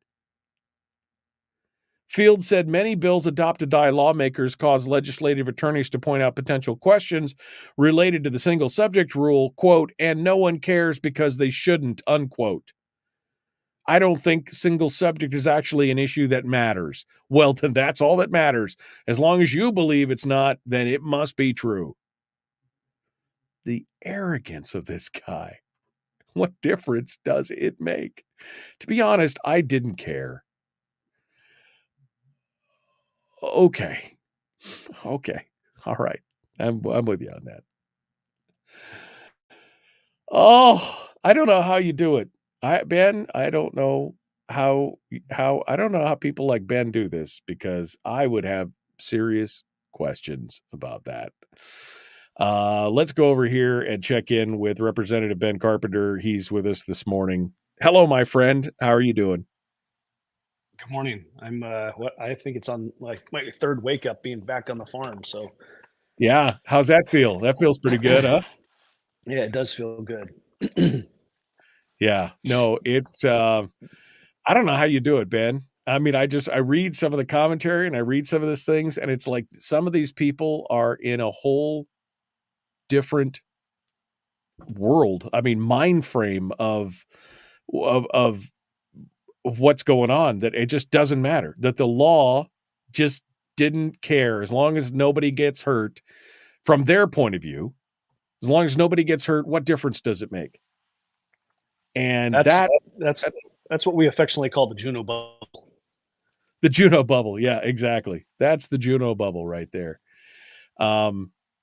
Field said many bills adopted by lawmakers cause legislative attorneys to point out potential questions related to the single subject rule, quote, and no one cares because they shouldn't, unquote. I don't think single subject is actually an issue that matters. Well, then that's all that matters. As long as you believe it's not, then it must be true. The arrogance of this guy. What difference does it make? To be honest, I didn't care. Okay. All right. I'm with you on that. Oh, I don't know how you do it. Ben, I don't know how I don't know how people like Ben do this, because I would have serious questions about that. Let's go over here and check in with Representative Ben Carpenter. He's with us this morning. Hello, my friend. How are you doing? Good morning. I'm I think it's on like my third wake up being back on the farm. So Yeah. How's that feel? That feels pretty good, huh? yeah, it does feel good. Yeah. No, it's I don't know how you do it, Ben. I mean, I read some of the commentary and I read some of these things, and it's like some of these people are in a whole different world. I mean, mind frame of what's going on, that it just doesn't matter, that the law just didn't care. As long as nobody gets hurt, from their point of view, as long as nobody gets hurt, what difference does it make? And that's what we affectionately call the Juno bubble. The Juno bubble. Yeah, exactly. That's the Juno bubble right there.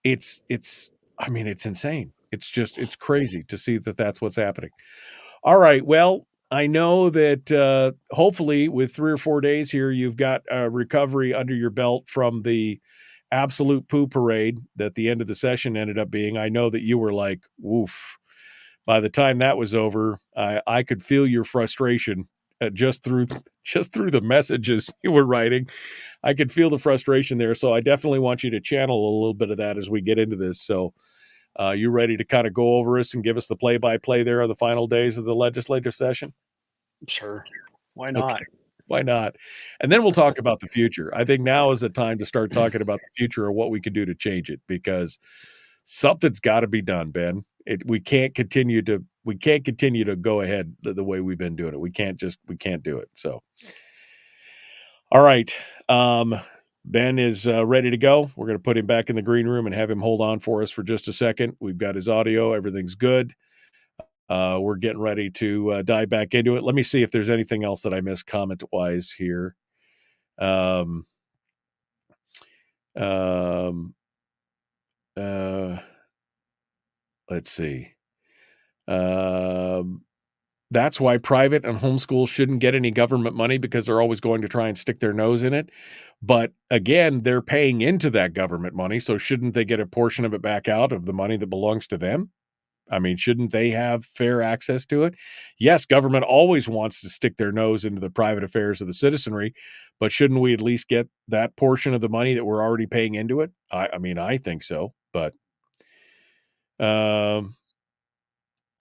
It's insane. It's crazy to see that that's what's happening. All right. Well, I know that hopefully with 3 or 4 days here, you've got a recovery under your belt from the absolute poo parade that the end of the session ended up being. I know that you were like, woof. By the time that was over, I could feel your frustration just through the messages you were writing. I could feel the frustration there. So I definitely want you to channel a little bit of that as we get into this. So you ready to kind of go over us and give us the play-by-play there on the final days of the legislative session? Sure. Why not? Okay. Why not? And then we'll talk about the future. I think now is the time to start talking about the future or what we can do to change it, because something's got to be done, Ben. We can't continue to go ahead the way we've been doing it. We can't do it. So, all right. Ben is ready to go. We're going to put him back in the green room and have him hold on for us for just a second. We've got his audio. Everything's good. We're getting ready to dive back into it. Let me see if there's anything else that I missed comment-wise here. Let's see. That's why private and homeschool shouldn't get any government money, because they're always going to try and stick their nose in it. But again, they're paying into that government money, so shouldn't they get a portion of it back out of the money that belongs to them? I mean, shouldn't they have fair access to it? Yes, government always wants to stick their nose into the private affairs of the citizenry, but shouldn't we at least get that portion of the money that we're already paying into it? I mean, I think so, but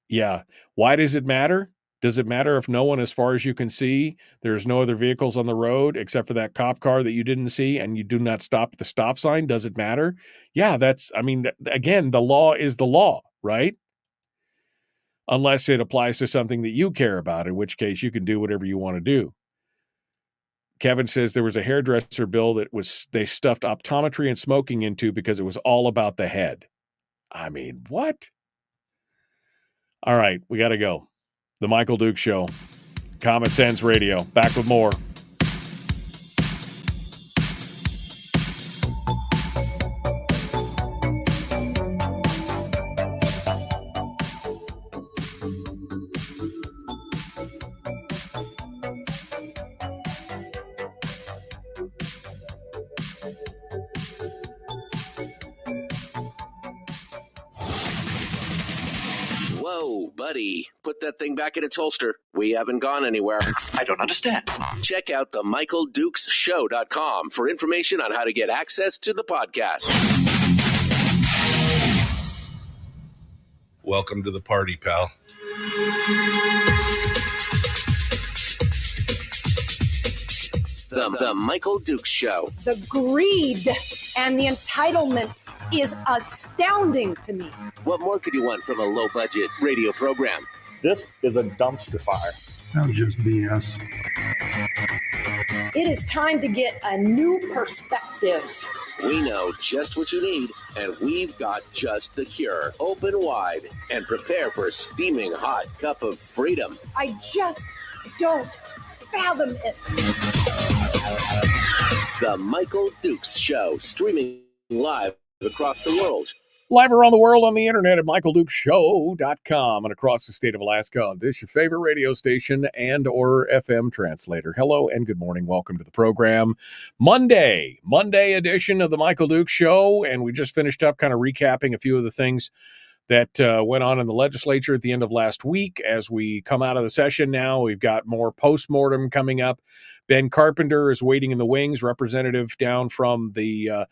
yeah. Why does it matter? Does it matter if no one, as far as you can see, there's no other vehicles on the road except for that cop car that you didn't see, and you do not stop at the stop sign? Does it matter? Yeah, again, the law is the law, right? Unless it applies to something that you care about, in which case you can do whatever you want to do. Kevin says there was a hairdresser bill that they stuffed optometry and smoking into because it was all about the head. I mean, what? All right, we got to go. The Michael Duke Show, Common Sense Radio. Back with more. Whoa, buddy. Put that thing back in its holster. We haven't gone anywhere. I don't understand. Check out the MichaelDukesShow.com for information on how to get access to the podcast. Welcome to the party, pal. The Michael Dukes Show. The greed and the entitlement is astounding to me. What more could you want from a low-budget radio program? This is a dumpster fire. That was just BS. It is time to get a new perspective. We know just what you need, and we've got just the cure. Open wide and prepare for a steaming hot cup of freedom. I just don't fathom it. The Michael Dukes Show, streaming live across the world. Live around the world on the internet at michaeldukeshow.com and across the state of Alaska on this, your favorite radio station and or FM translator. Hello and good morning. Welcome to the program. Monday edition of the Michael Dukes Show. And we just finished up kind of recapping a few of the things that went on in the legislature at the end of last week. As we come out of the session now, we've got more postmortem coming up. Ben Carpenter is waiting in the wings, representative down from the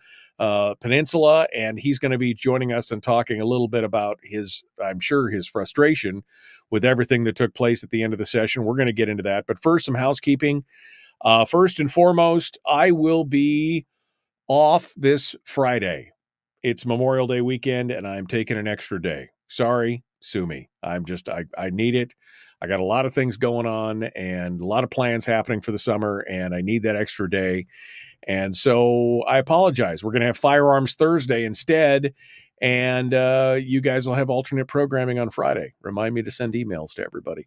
peninsula, and he's going to be joining us and talking a little bit about his frustration with everything that took place at the end of the session. We're going to get into that. But first, some housekeeping. First and foremost, I will be off this Friday. It's Memorial Day weekend, and I'm taking an extra day. Sorry, sue me. I need it. I got a lot of things going on and a lot of plans happening for the summer, and I need that extra day. And so I apologize. We're going to have Firearms Thursday instead, and you guys will have alternate programming on Friday. Remind me to send emails to everybody.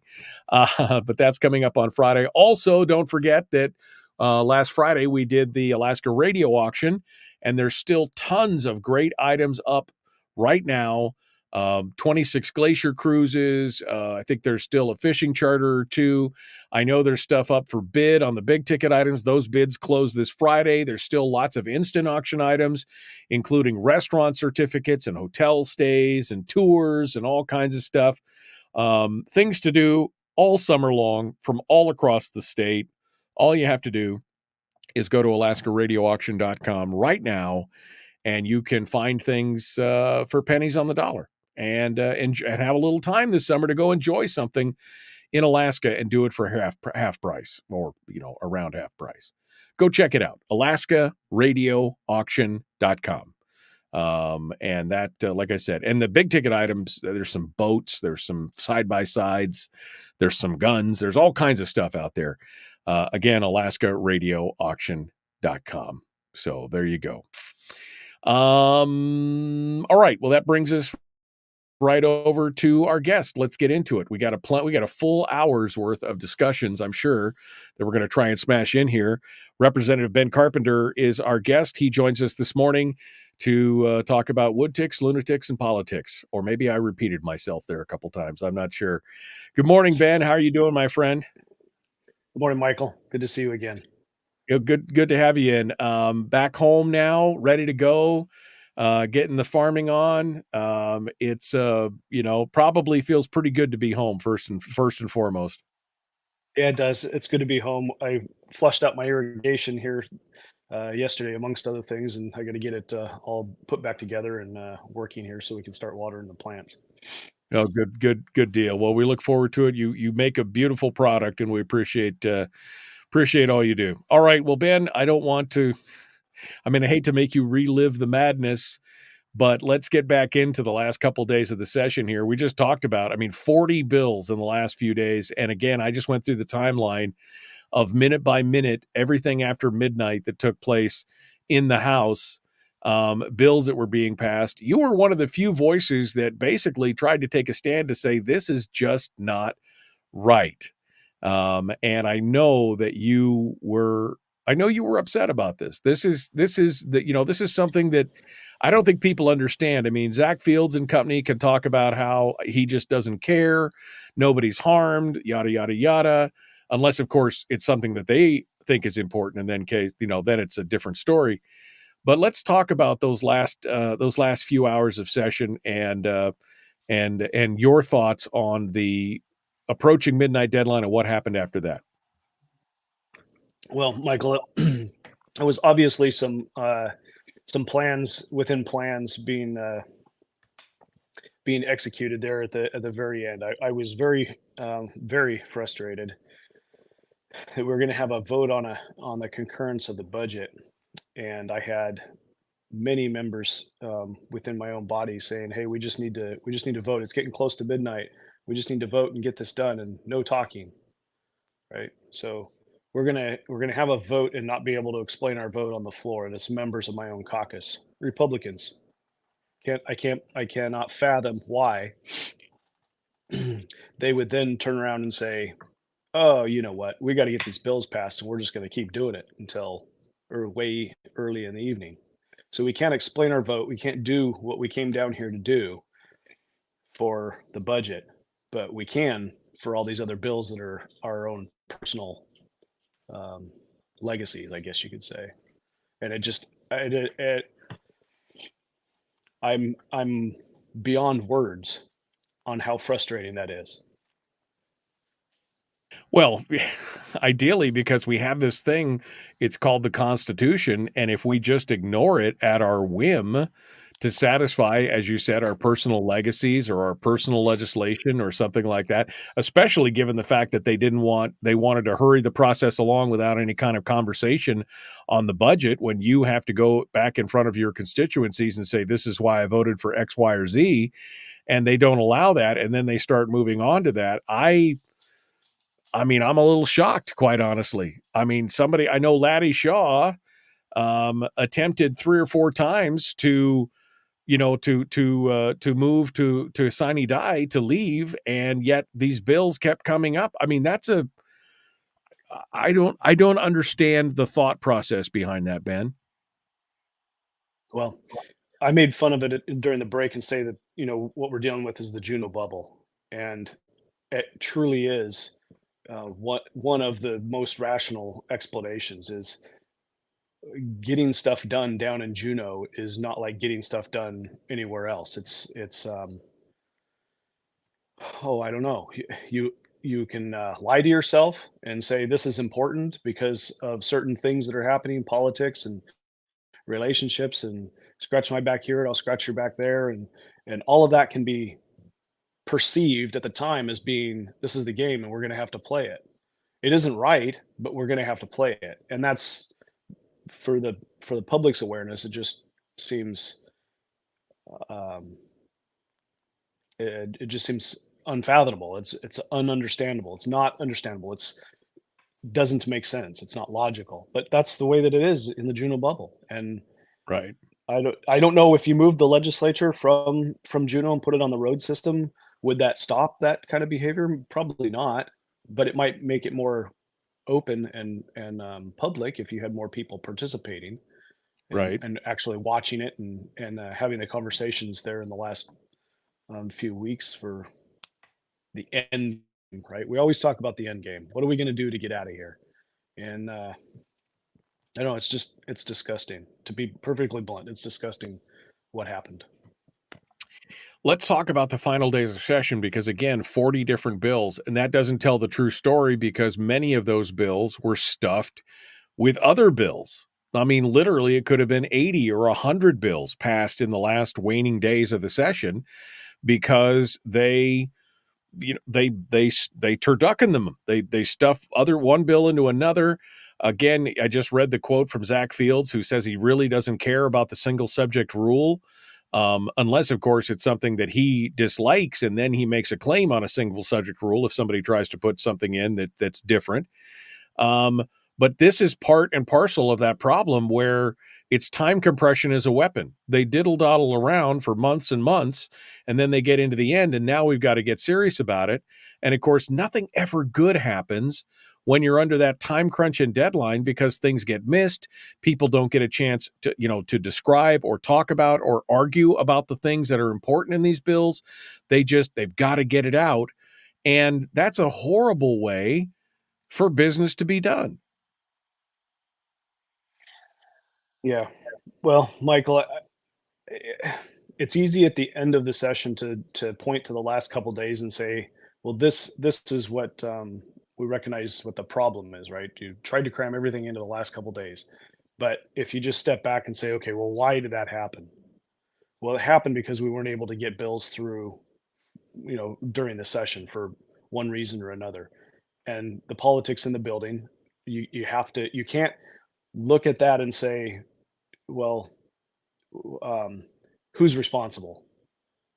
But that's coming up on Friday. Also, don't forget that last Friday we did the Alaska radio auction, and there's still tons of great items up right now. 26 glacier cruises. I think there's still a fishing charter or two. I know there's stuff up for bid on the big ticket items. Those bids close this Friday. There's still lots of instant auction items, including restaurant certificates and hotel stays and tours and all kinds of stuff. Things to do all summer long from all across the state. All you have to do is go to alaskaradioauction.com right now, and you can find things for pennies on the dollar. And have a little time this summer to go enjoy something in Alaska and do it for half price, or around half price. Go check it out, alaskaradioauction.com. And that, like I said, and the big ticket items, there's some boats, there's some side-by-sides, there's some guns, there's all kinds of stuff out there. Again, alaskaradioauction.com. So there you go. All right. Well, that brings us right over to our guest. Let's get into it. We got a full hour's worth of discussions, I'm sure, that we're going to try and smash in here. Representative Ben Carpenter is our guest. He joins us this morning to talk about wood ticks, lunatics, and politics. Or maybe I repeated myself there a couple times. I'm not sure. Good morning, Ben. How are you doing, my friend? Good morning, Michael. Good to see you again. Good to have you in. Back home now, ready to go, getting the farming on. It's probably feels pretty good to be home first and foremost. Yeah, it does. It's good to be home. I flushed out my irrigation here yesterday, amongst other things, and I got to get it all put back together and working here so we can start watering the plants. Oh, good deal. Well, we look forward to it. You make a beautiful product, and we appreciate all you do. All right. Well, Ben, I hate to make you relive the madness, but let's get back into the last couple of days of the session here. We just talked about, 40 bills in the last few days. And again, I just went through the timeline of minute by minute, everything after midnight that took place in the House, bills that were being passed. You were one of the few voices that basically tried to take a stand to say, this is just not right. And I know that you were upset about this. This is something that I don't think people understand. Zach Fields and company can talk about how he just doesn't care. Nobody's harmed, yada, yada, yada, unless of course it's something that they think is important. And then then it's a different story. But let's talk about those last few hours of session and and your thoughts on the approaching midnight deadline and what happened after that. Well, Michael, there was obviously some plans within plans being executed there at the very end. I was very frustrated that we were going to have a vote on the concurrence of the budget, and I had many members within my own body saying, "Hey, we just need to vote. It's getting close to midnight. We just need to vote and get this done, and no talking." Right. So we're gonna have a vote and not be able to explain our vote on the floor, and it's members of my own caucus, Republicans. I cannot fathom why they would then turn around and say, "Oh, you know what? We got to get these bills passed, and we're just going to keep doing it until or way early in the evening." So we can't explain our vote. We can't do what we came down here to do for the budget, but we can for all these other bills that are our own personal legacies, I guess you could say. And I'm beyond words on how frustrating that is. Well, ideally, because we have this thing, it's called the Constitution, and if we just ignore it at our whim to satisfy, as you said, our personal legacies or our personal legislation or something like that, especially given the fact that they wanted to hurry the process along without any kind of conversation on the budget, when you have to go back in front of your constituencies and say, "This is why I voted for X, Y, or Z," and they don't allow that, and then they start moving on to that. I mean, I'm a little shocked, quite honestly. I mean, I know Laddie Shaw attempted 3 or 4 times to move to sine die, to leave, and yet these bills kept coming up. I mean, I don't understand the thought process behind that, Ben. Well, I made fun of it during the break and say that, what we're dealing with is the Juno bubble. And it truly is one of the most rational explanations is getting stuff done down in Juneau is not like getting stuff done anywhere else. It's I don't know. You can lie to yourself and say this is important because of certain things that are happening, politics and relationships, and scratch my back here, and I'll scratch your back there, and all of that can be perceived at the time as being this is the game and we're going to have to play it. It isn't right, but we're going to have to play it, and that's for the public's awareness. It just seems it just seems unfathomable. It's ununderstandable. It's not understandable. It's doesn't make sense. It's not logical. But that's the way that it is in the Juneau bubble. And right, I don't know if you moved the legislature from Juneau and put it on the road system, would that stop that kind of behavior? Probably not. But it might make it more open and public if you had more people participating, right, and actually watching it and having the conversations there in the last few weeks for the end game, right? We always talk about the end game. What are we going to do to get out of here? And I know it's disgusting, to be perfectly blunt. It's disgusting what happened. Let's talk about the final days of session, because again, 40 different bills, and that doesn't tell the true story because many of those bills were stuffed with other bills. I mean, literally, it could have been 80 or 100 bills passed in the last waning days of the session because they turducken them. They stuff one bill into another. Again, I just read the quote from Zach Fields, who says he really doesn't care about the single subject rule. Unless, of course, it's something that he dislikes, and then he makes a claim on a single subject rule if somebody tries to put something in that's different. But this is part and parcel of that problem where it's time compression as a weapon. They diddle-doddle around for months and months, and then they get into the end, and now we've got to get serious about it. And, of course, nothing ever good happens when you're under that time crunch and deadline, because things get missed. People don't get a chance to describe or talk about or argue about the things that are important in these bills. They've got to get it out. And that's a horrible way for business to be done. Yeah. Well, Michael, it's easy at the end of the session to point to the last couple days and say, well, this is what we recognize what the problem is, right? You tried to cram everything into the last couple days. But if you just step back and say, okay, well, why did that happen? Well, it happened because we weren't able to get bills through, during the session for one reason or another. And the politics in the building, you can't look at that and say, well, who's responsible?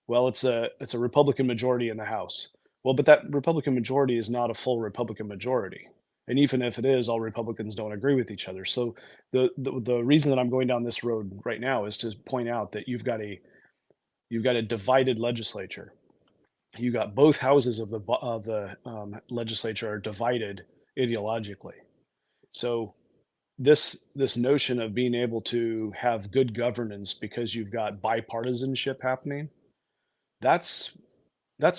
Well, it's a Republican majority in the House. Well, but that Republican majority is not a full Republican majority. And even if it is, all Republicans don't agree with each other. So the reason that I'm going down this road right now is to point out that you've got a divided legislature. You got both houses of the legislature are divided ideologically. So this notion of being able to have good governance because you've got bipartisanship happening, that's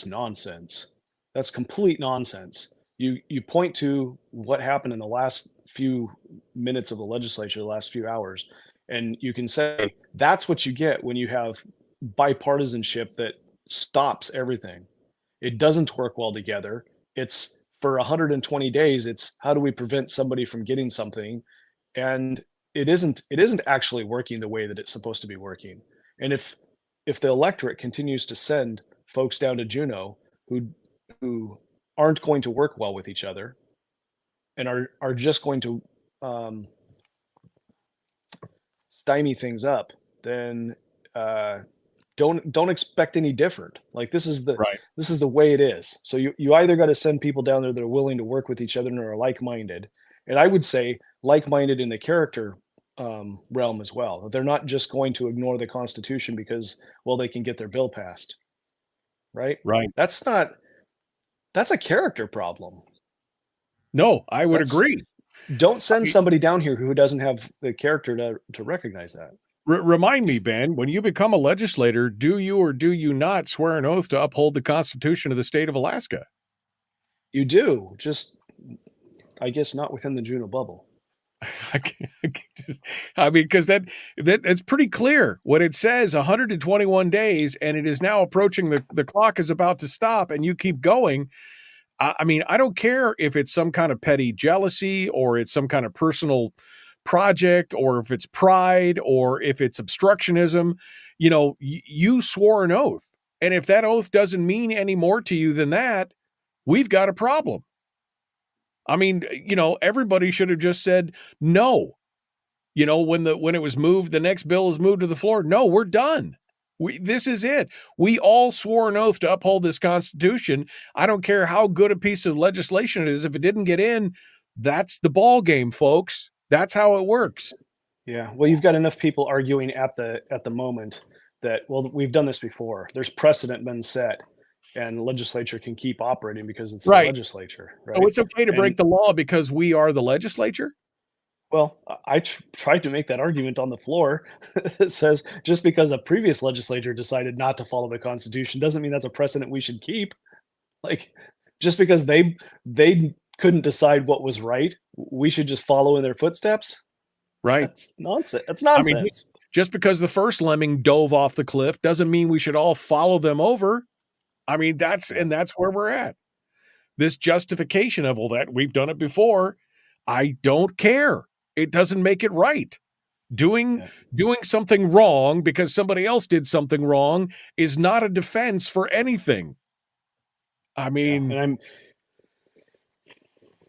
nonsense. That's complete nonsense. You point to what happened in the last few minutes of the legislature, the last few hours, and you can say that's what you get when you have bipartisanship that stops everything. It doesn't work well together. It's for 120 days, it's how do we prevent somebody from getting something? And it isn't actually working the way that it's supposed to be working. And if the electorate continues to send folks down to Juneau who aren't going to work well with each other and are just going to stymie things up, then don't expect any different. Like this is the way it is. So you either got to send people down there that are willing to work with each other and are like-minded. And I would say like-minded in the character realm as well. They're not just going to ignore the Constitution because, well, they can get their bill passed. Right? Right. That's a character problem. No, I would agree. Don't send somebody down here who doesn't have the character to recognize that. Remind me, Ben, when you become a legislator, do you or do you not swear an oath to uphold the Constitution of the state of Alaska? You do, just I guess not within the Juneau bubble. I mean, because that's pretty clear. What it says, 121 days, and it is now approaching the clock is about to stop, and you keep going. I mean, I don't care if it's some kind of petty jealousy or it's some kind of personal project or if it's pride or if it's obstructionism. You swore an oath. And if that oath doesn't mean any more to you than that, we've got a problem. I mean, everybody should have just said no. When it was moved, the next bill is moved to the floor. No, we're done. This is it. We all swore an oath to uphold this Constitution. I don't care how good a piece of legislation it is. If it didn't get in, that's the ball game, folks. That's how it works. Yeah. Well, you've got enough people arguing at the moment that, well, we've done this before. There's precedent been set. And the legislature can keep operating because it's the legislature. Right? So it's okay to break the law because we are the legislature? Well, I tried to make that argument on the floor. It says just because a previous legislature decided not to follow the Constitution doesn't mean that's a precedent we should keep. Like, just because they couldn't decide what was right, we should just follow in their footsteps? Right. That's nonsense. That's nonsense. I mean, just because the first lemming dove off the cliff doesn't mean we should all follow them over. I mean, that's where we're at. This justification of, well, that we've done it before. I don't care. It doesn't make it right. Doing something wrong because somebody else did something wrong is not a defense for anything. I mean, and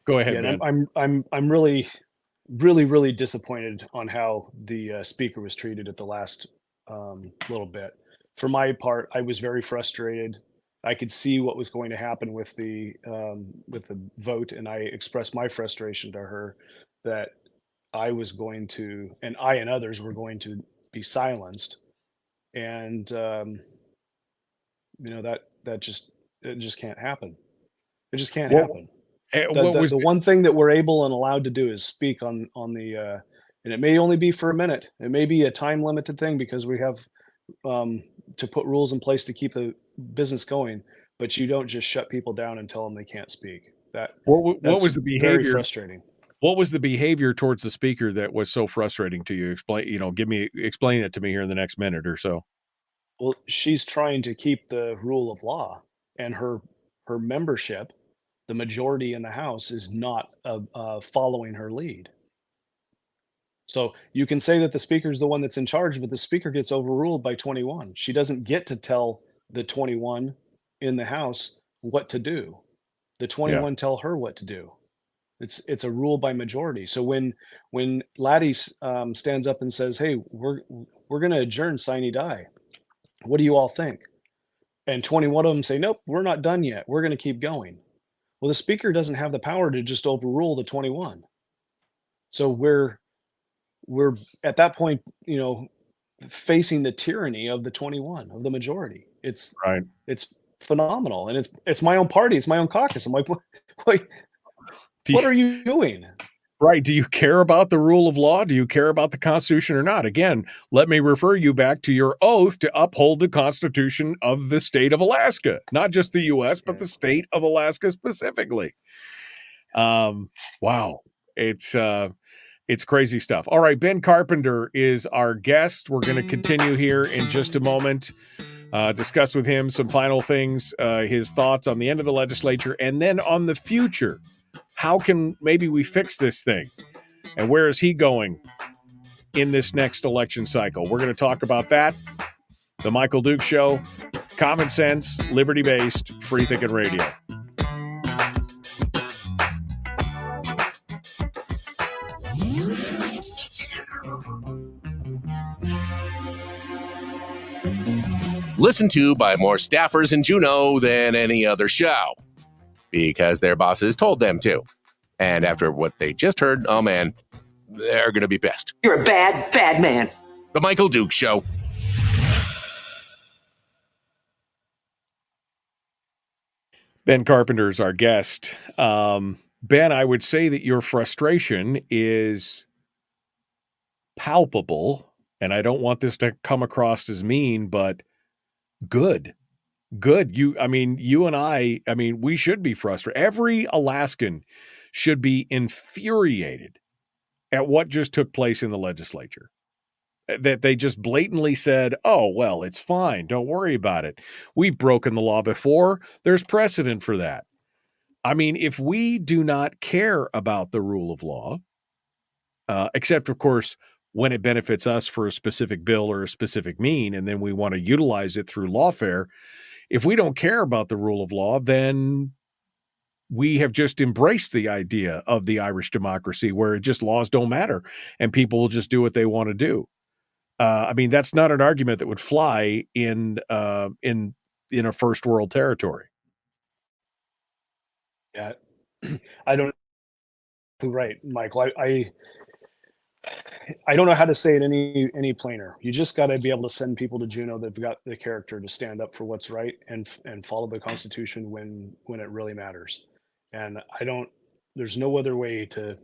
go ahead, Ben. I'm really, really, really disappointed on how the speaker was treated at the last little bit. For my part, I was very frustrated. I could see what was going to happen with the vote, and I expressed my frustration to her that I was going to, and I and others were going to be silenced, and that just can't happen. It just can't happen. The one thing that we're able and allowed to do is speak on the, and it may only be for a minute. It may be a time limited thing because we have to put rules in place to keep the business going, but you don't just shut people down and tell them they can't speak. What was the behavior? Very frustrating. What was the behavior towards the speaker that was so frustrating to you? Explain it to me here in the next minute or so. Well, she's trying to keep the rule of law, and her membership, the majority in the House, is not following her lead. So you can say that the speaker's the one that's in charge, but the speaker gets overruled by 21. She doesn't get to tell the 21 in the House what to do. The Yeah. 21 tell her what to do. It's a rule by majority. So when Laddie stands up and says, "Hey, we're going to adjourn sine die. What do you all think?" And 21 of them say, "Nope, we're not done yet. We're going to keep going." Well, the speaker doesn't have the power to just overrule the 21. So we're at that point, facing the tyranny of the 21 of the majority. It's Right. it's phenomenal, and it's my own party, it's my own caucus. I'm like, what Do are you doing? Right. Do you care about the rule of law? Do you care about the Constitution or not? Again, let me refer you back to your oath to uphold the Constitution of the state of Alaska, not just the U.S., but the state of Alaska specifically. Wow. It's crazy stuff. All right. Ben Carpenter is our guest. We're going to continue here in just a moment. Discuss with him some final things, his thoughts on the end of the legislature, and then on the future. How can maybe we fix this thing? And where is he going in this next election cycle? We're going to talk about that. The Michael Duke Show, common sense, liberty-based, free-thinking radio. Listened to by more staffers in Juneau than any other show, because their bosses told them to. And after what they just heard, oh man, they're going to be pissed. You're a bad, bad man. The Michael Duke Show. Ben Carpenter is our guest. Ben, I would say that your frustration is palpable, and I don't want this to come across as mean, but good. You and I, we should be frustrated. Every Alaskan should be infuriated at what just took place in the legislature. That they just blatantly said, oh, well, it's fine. Don't worry about it. We've broken the law before. There's precedent for that. I mean, if we do not care about the rule of law, except, of course, when it benefits us for a specific bill or a specific mean, and then we want to utilize it through lawfare, if we don't care about the rule of law, then we have just embraced the idea of the Irish democracy where it just laws don't matter and people will just do what they want to do. That's not an argument that would fly in a first world territory. Yeah, I don't. Right, Michael. I don't know how to say it any plainer. You just got to be able to send people to Juneau that've got the character to stand up for what's right and follow the Constitution when it really matters. And there's no other way to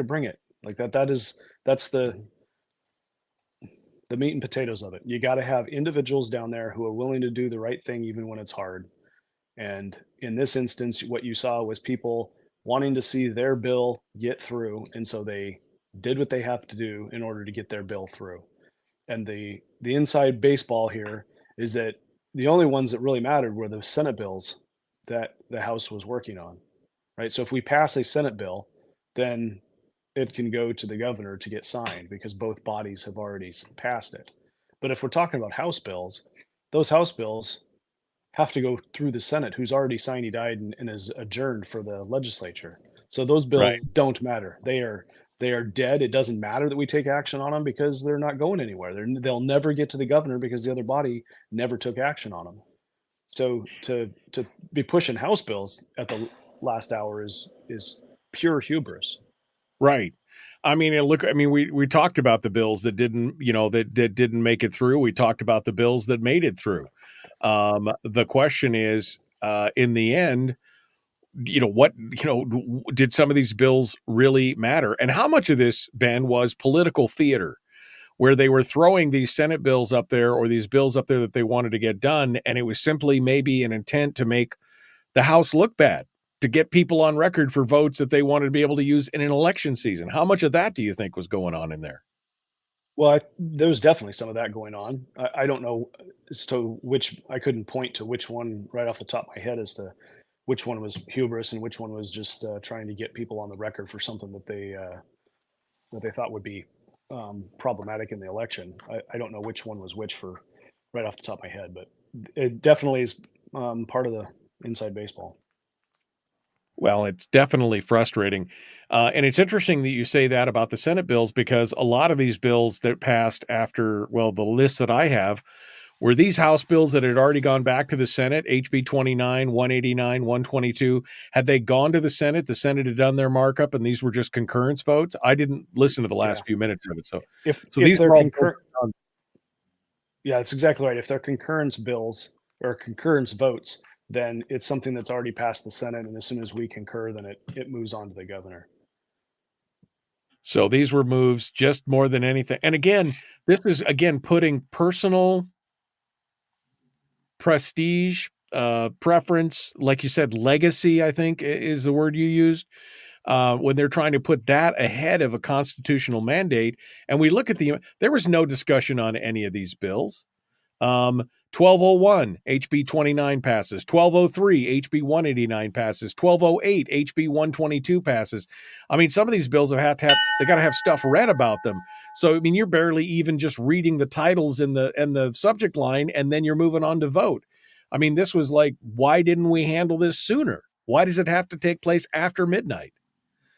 bring it like that. That's the meat and potatoes of it. You got to have individuals down there who are willing to do the right thing even when it's hard. And in this instance, what you saw was people wanting to see their bill get through, and so they did what they have to do in order to get their bill through. And the inside baseball here is that the only ones that really mattered were the Senate bills that the House was working on, right? So if we pass a Senate bill, then it can go to the governor to get signed because both bodies have already passed it. But if we're talking about House bills, those House bills have to go through the Senate, who's already signed, died, and is adjourned for the legislature. So those bills don't matter. They are dead. It doesn't matter that we take action on them because they're not going anywhere. They'll never get to the governor because the other body never took action on them. So to be pushing House bills at the last hour is pure hubris. Right. We talked about the bills that didn't, that didn't make it through. We talked about the bills that made it through. The question is, in the end, did some of these bills really matter? And how much of this, Ben, was political theater, where they were throwing these Senate bills up there or these bills up there that they wanted to get done, and it was simply maybe an intent to make the House look bad, to get people on record for votes that they wanted to be able to use in an election season? How much of that do you think was going on in there? Well, there's definitely some of that going on. I don't know as to which I couldn't point to which one right off the top of my head as to which one was hubris and which one was just trying to get people on the record for something that they thought would be problematic in the election. I don't know which one was which for right off the top of my head, but it definitely is part of the inside baseball. Well, it's definitely frustrating. And it's interesting that you say that about the Senate bills because a lot of these bills that passed after, well, the list that I have were these House bills that had already gone back to the Senate, HB 29, 189, 122. Had they gone to the Senate had done their markup and these were just concurrence votes. I didn't listen to the Yeah. last few minutes of it. So If these they're are all yeah, that's exactly right. If they're concurrence bills or concurrence votes, then it's something that's already passed the Senate, and as soon as we concur, then it moves on to the governor. So these were moves just more than anything. And again, this is again putting personal prestige, preference, like you said, legacy, I think is the word you used, when they're trying to put that ahead of a constitutional mandate. And we look at there was no discussion on any of these bills. 1201 HB 29 passes, 1203 HB 189 passes, 1208 HB 122 passes. I mean, some of these bills they got to have stuff read about them. So I mean, you're barely even just reading the titles and the subject line, and then you're moving on to vote. I mean, this was like, why didn't we handle this sooner? Why does it have to take place after midnight?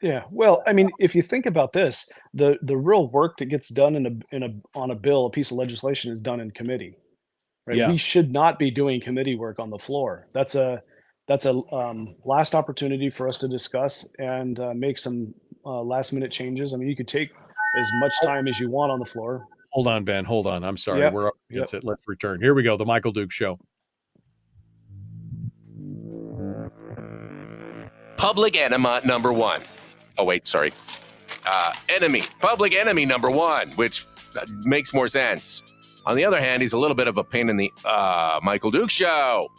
Yeah, well, I mean, if you think about this, the real work that gets done on a bill, a piece of legislation, is done in committee. Right? Yeah. We should not be doing committee work on the floor. That's a last opportunity for us to discuss and make some last minute changes. I mean, you could take as much time as you want on the floor. Hold on, Ben. Hold on. I'm sorry. Yep. We're up against it. Let's return. Here we go. The Michael Duke Show. Public enema number one. Oh, wait, sorry. Public enemy number one, which makes more sense. On the other hand, he's a little bit of a pain in the Michael Duke Show.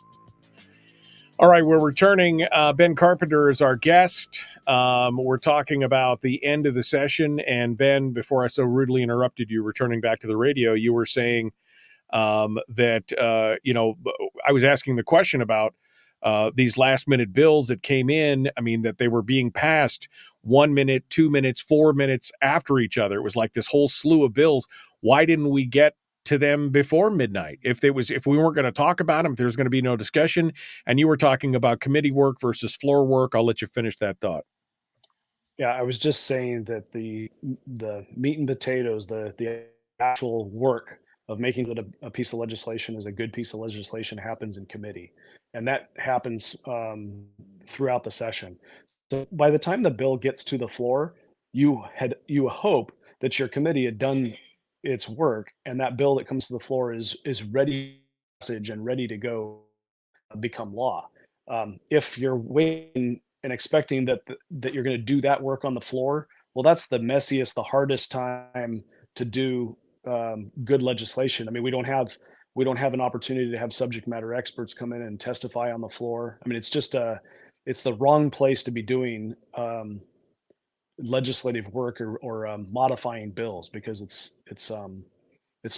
All right, we're returning. Ben Carpenter is our guest. We're talking about the end of the session. And Ben, before I so rudely interrupted you returning back to the radio, you were saying that, I was asking the question about these last minute bills that came in. I mean, that they were being passed 1 minute, 2 minutes, 4 minutes after each other. It was like this whole slew of bills. Why didn't we get to them before midnight? If we weren't going to talk about them, if there's going to be no discussion, and you were talking about committee work versus floor work, I'll let you finish that thought. Yeah, I was just saying that the meat and potatoes, the actual work of making that a piece of legislation is a good piece of legislation happens in committee, and that happens throughout the session. So by the time the bill gets to the floor, you hope that your committee had done its work, and that bill that comes to the floor is ready and ready to go become law. If you're waiting and expecting that you're going to do that work on the floor, well, that's the messiest, the hardest time to do good legislation. I mean, we don't have an opportunity to have subject matter experts come in and testify on the floor. I mean, it's the wrong place to be doing legislative work or modifying bills, because it's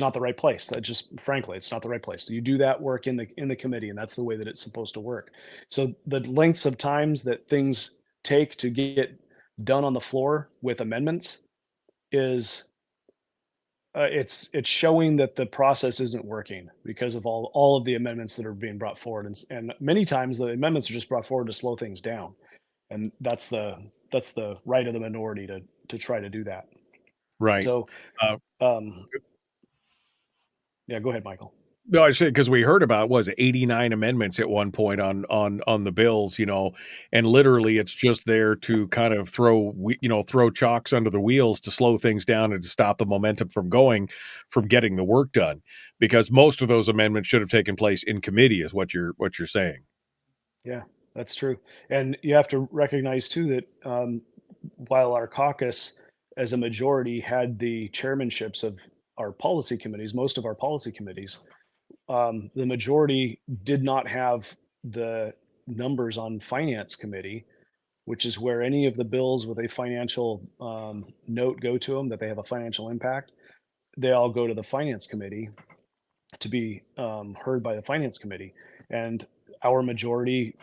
not the right place. That just frankly, it's not the right place. You do that work in the committee, and that's the way that it's supposed to work. So the lengths of times that things take to get done on the floor with amendments is it's showing that the process isn't working because of all of the amendments that are being brought forward, and many times the amendments are just brought forward to slow things down, and that's the right of the minority to try to do that. Right. So, yeah, go ahead, Michael. No, I said because we heard about 89 amendments at one point on the bills, and literally it's just there to kind of throw chocks under the wheels to slow things down and to stop the momentum from getting the work done, because most of those amendments should have taken place in committee, is what you're saying. Yeah, that's true, and you have to recognize too that while our caucus, as a majority, had the chairmanships of our policy committees, most of our policy committees. The majority did not have the numbers on finance committee, which is where any of the bills with a financial note go to them, that they have a financial impact. they all go to the finance committee to be heard by the finance committee. And our majority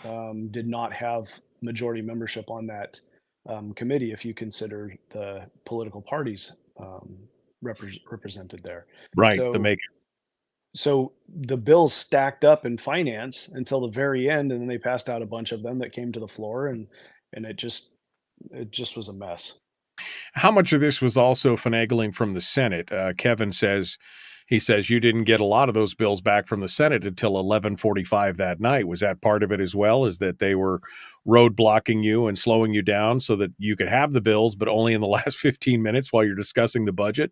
did not have majority membership on that committee if you consider the political parties represented there. Right. The So make so the bills stacked up in finance until the very end, and then they passed out a bunch of them that came to the floor, and it just was a mess. How much of this was also finagling from the Senate? Kevin says he says you didn't get a lot of those bills back from the Senate until 11:45 that night. Was that part of it as well? Is that they were roadblocking you and slowing you down so that you could have the bills, but only in the last 15 minutes while you're discussing the budget?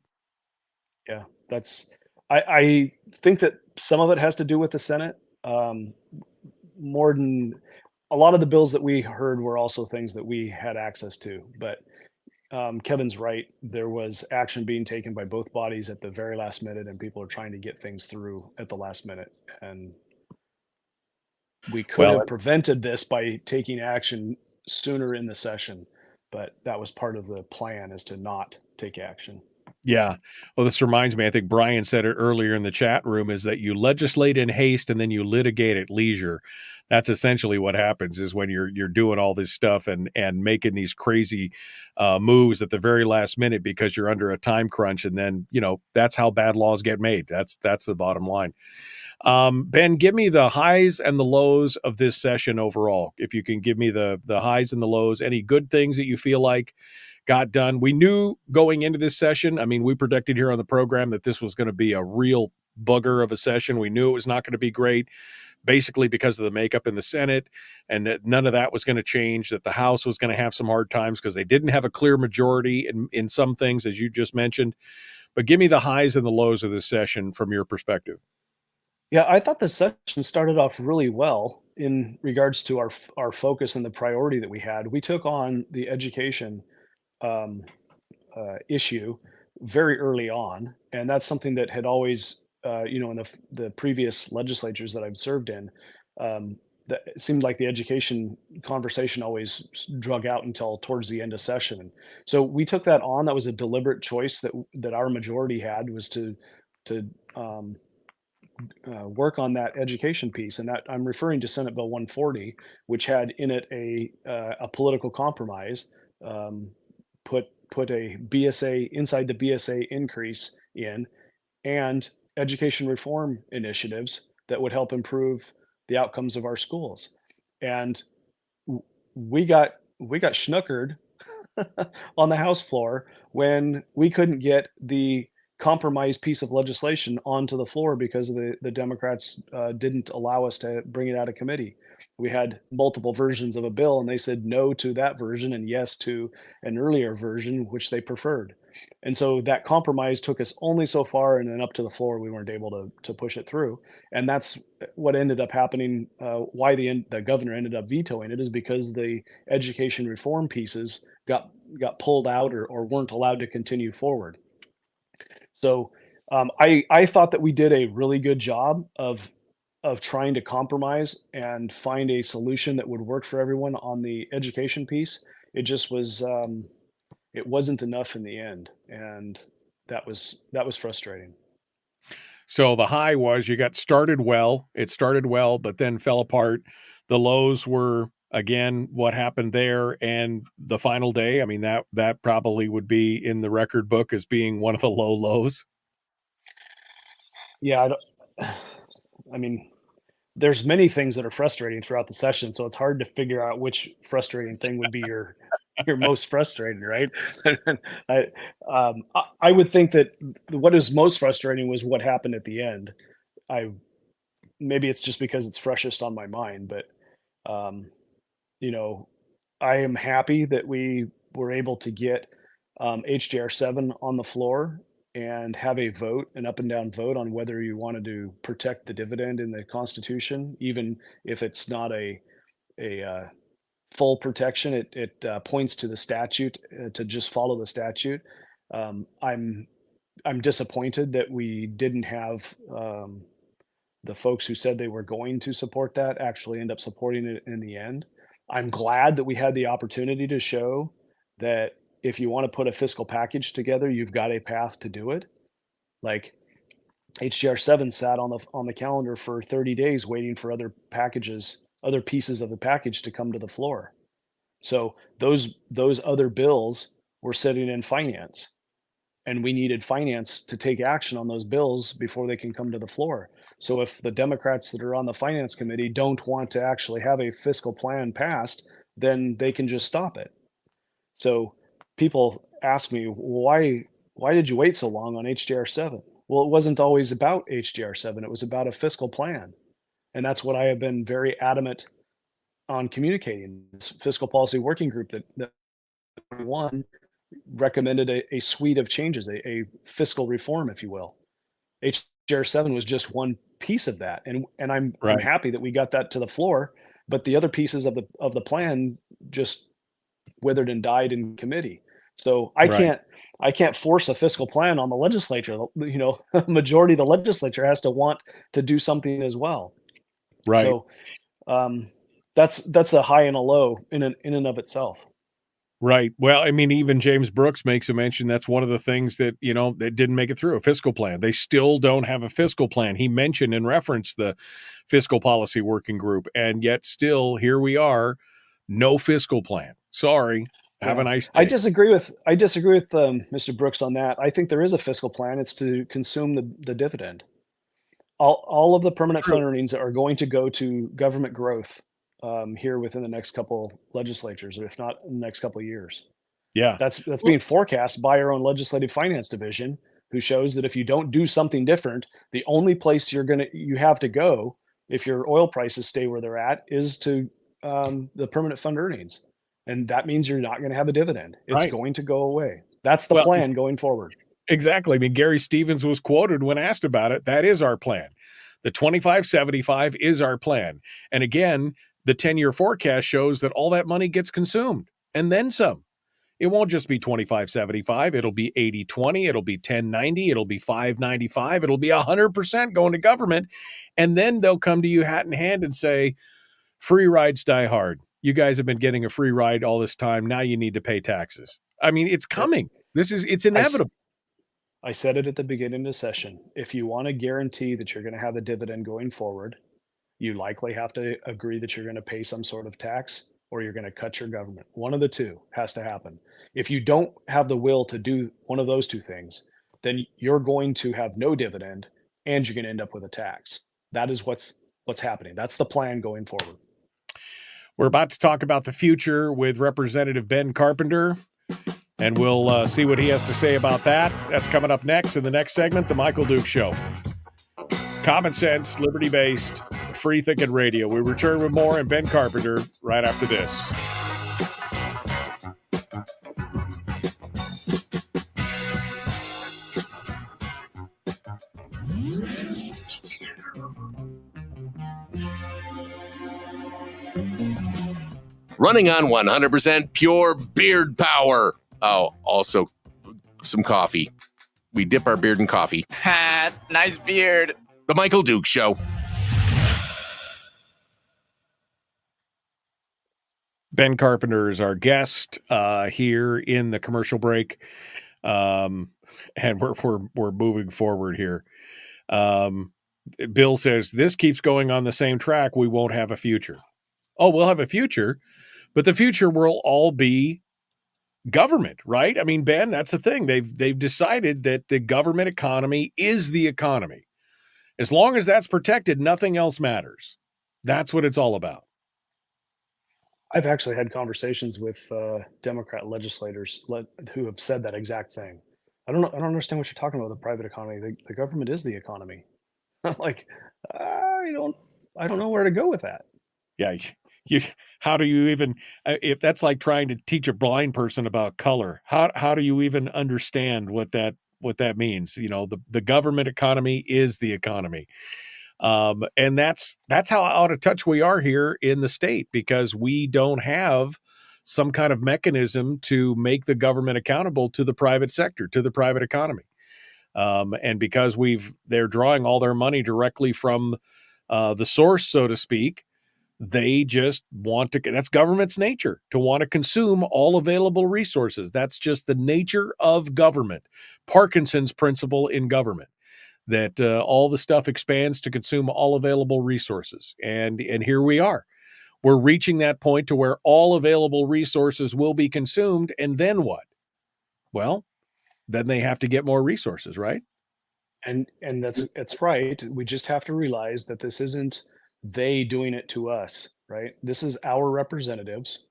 Yeah, that's I think that some of it has to do with the Senate. Um, More than a lot of the bills that we heard were also things that we had access to. But Kevin's right. There was action being taken by both bodies at the very last minute, and people are trying to get things through at the last minute. And we could Well, have prevented this by taking action sooner in the session, but that was part of the plan, is to not take action. yeah. Well, this reminds me, I think Brian said it earlier in the chat room, is that you legislate in haste and then you litigate at leisure. That's essentially what happens is when you're doing all this stuff and making these crazy moves at the very last minute because you're under a time crunch. And then, that's how bad laws get made. That's the bottom line. Ben, give me the highs and the lows of this session overall. If you can give me the highs and the lows, any good things that you feel like got done. We knew going into this session, I mean, we predicted here on the program that this was going to be a real bugger of a session. We knew it was not going to be great, basically because of the makeup in the Senate, and that none of that was going to change, that the House was going to have some hard times because they didn't have a clear majority in some things, as you just mentioned. But give me the highs and the lows of this session from your perspective. Yeah, I thought the session started off really well in regards to our focus and the priority that we had. We took on the education um, issue very early on, and that's something that had always, in the previous legislatures that I've served in, that it seemed like the education conversation always drug out until towards the end of session. So we took that on. That was a deliberate choice that our majority had, was to work on that education piece, and that I'm referring to Senate Bill 140, which had in it a political compromise, put a BSA inside the BSA increase in, and education reform initiatives that would help improve the outcomes of our schools. And we got schnookered on the House floor when we couldn't get the compromise piece of legislation onto the floor because the Democrats didn't allow us to bring it out of committee. We had multiple versions of a bill, and they said no to that version and yes to an earlier version, which they preferred. And so that compromise took us only so far, and then up to the floor, we weren't able to push it through. And that's what ended up happening. Why the governor ended up vetoing it is because the education reform pieces got pulled out or weren't allowed to continue forward. So I thought that we did a really good job of trying to compromise and find a solution that would work for everyone on the education piece. It just was it wasn't enough in the end, and that was frustrating. So the high was you got started well. It started well, but then fell apart. The lows were, again, what happened there and the final day. I mean, that probably would be in the record book as being one of the low lows. Yeah, I mean, there's many things that are frustrating throughout the session, so it's hard to figure out which frustrating thing would be your most frustrating, right? I would think that what is most frustrating was what happened at the end. Maybe it's just because it's freshest on my mind, but you know, I am happy that we were able to get HJR 7 on the floor and have a vote, an up and down vote on whether you wanted to protect the dividend in the Constitution, even if it's not a full protection. It points to the statute, to just follow the statute. I'm disappointed that we didn't have the folks who said they were going to support that actually end up supporting it in the end. I'm glad that we had the opportunity to show that if you want to put a fiscal package together, you've got a path to do it. Like HGR7 sat on the calendar for 30 days waiting for other pieces of the package to come to the floor. So those other bills were sitting in finance, and we needed finance to take action on those bills before they can come to the floor. So if the Democrats that are on the finance committee don't want to actually have a fiscal plan passed, then they can just stop it. So people ask me, why did you wait so long on HDR7? Well, it wasn't always about HDR7. It was about a fiscal plan. And that's what I have been very adamant on communicating. This fiscal policy working group that one recommended a suite of changes, a fiscal reform, if you will. HDR7 was just one piece of that. And I'm happy that we got that to the floor, but the other pieces of the plan just withered and died in committee. So I can't force a fiscal plan on the legislature. You know, majority of the legislature has to want to do something as well. Right. So that's a high and a low in and of itself. Right. Well, I mean, even James Brooks makes a mention. That's one of the things that, you know, that didn't make it through, a fiscal plan. They still don't have a fiscal plan. He mentioned and referenced the fiscal policy working group, and yet still here we are, no fiscal plan. Sorry. Have a nice day. I disagree with Mr. Brooks on that. I think there is a fiscal plan. It's to consume the dividend. All of the permanent fund earnings are going to go to government growth here within the next couple legislatures, or if not in the next couple of years. Yeah, that's being forecast by our own legislative finance division, who shows that if you don't do something different, the only place you have to go if your oil prices stay where they're at is to the permanent fund earnings. And that means you're not going to have a dividend. It's going to go away. That's the plan going forward. Exactly. I mean, Gary Stevens was quoted when asked about it. That is our plan. The 25-75 is our plan. And again, the 10-year forecast shows that all that money gets consumed and then some. It won't just be 25-75. It'll be 80-20. It'll be 10-90. It'll be 5-95. It'll be 100% going to government. And then they'll come to you hat in hand and say, free rides die hard. You guys have been getting a free ride all this time. Now you need to pay taxes. I mean, it's coming. It's inevitable. I said it at the beginning of the session. If you want to guarantee that you're going to have a dividend going forward, you likely have to agree that you're going to pay some sort of tax, or you're going to cut your government. One of the two has to happen. If you don't have the will to do one of those two things, then you're going to have no dividend and you're going to end up with a tax. That is what's happening. That's the plan going forward. We're about to talk about the future with Representative Ben Carpenter, and we'll see what he has to say about that. That's coming up next in the next segment, The Michael Duke Show. Common sense, liberty-based, free-thinking radio. We return with more and Ben Carpenter right after this. Running on 100% pure beard power. Oh, also some coffee. We dip our beard in coffee. Nice beard. The Michael Duke Show. Ben Carpenter is our guest here in the commercial break, and we're moving forward here. Bill says this keeps going on the same track. We won't have a future. Oh, we'll have a future, but the future will all be government, right? I mean, Ben, that's the thing. They've decided that the government economy is the economy. As long as that's protected, nothing else matters. That's what it's all about. I've actually had conversations with Democrat legislators who have said that exact thing. I don't understand what you're talking about, the private economy. The government is the economy. I'm like, I don't know where to go with that. Yeah. How do you even, if that's like trying to teach a blind person about color, how do you even understand what that means? You know, the government economy is the economy. And that's how out of touch we are here in the state, because we don't have some kind of mechanism to make the government accountable to the private sector, to the private economy. And because they're drawing all their money directly from the source, so to speak, they just want to, that's government's nature, to want to consume all available resources. That's just the nature of government. Parkinson's principle in government. that all the stuff expands to consume all available resources. And here we are. We're reaching that point to where all available resources will be consumed. And then what? Well, then they have to get more resources, right? And that's right. We just have to realize that this isn't they doing it to us, right? This is our representatives.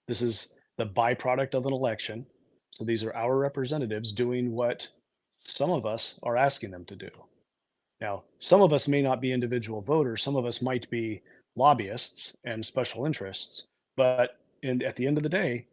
This is the byproduct of an election. So these are our representatives doing what some of us are asking them to do. Now, some of us may not be individual voters. Some of us might be lobbyists and special interests. But at the end of the day,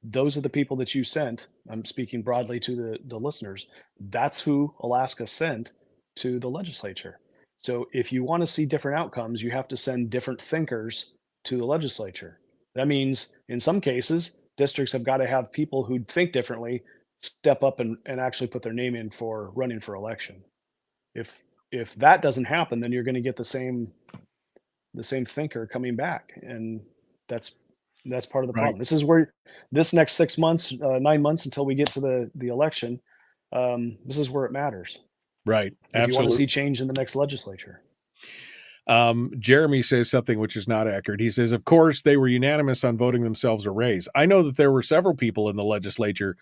those are the people that you sent. I'm speaking broadly to the listeners. That's who Alaska sent to the legislature. So if you want to see different outcomes, you have to send different thinkers to the legislature. That means in some cases, districts have got to have people who think differently step up and actually put their name in for running for election. If that doesn't happen, then you're going to get the same thinker coming back, and that's part of the problem. This is where this next 6 months, 9 months until we get to the election, this is where it matters. Right. If you want to see change in the next legislature. Jeremy says something which is not accurate. He says, of course, they were unanimous on voting themselves a raise. I know that there were several people in the legislature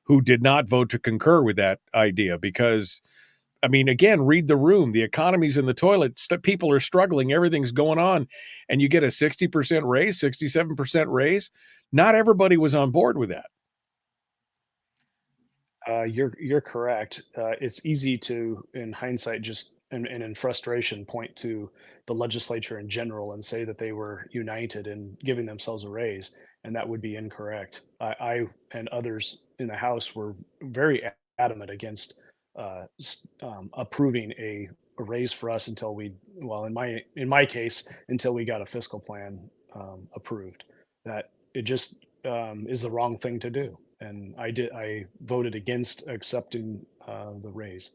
who did not vote to concur with that idea because, I mean, again, read the room. The economy's in the toilet. People are struggling. Everything's going on. And you get a 60% raise, 67% raise. Not everybody was on board with that. You're correct. It's easy to, in hindsight, just and in frustration, point to the legislature in general and say that they were united in giving themselves a raise, and that would be incorrect. I and others in the House were very adamant against approving a raise for us until in my case, until we got a fiscal plan approved. That it just is the wrong thing to do. And I voted against accepting the raise.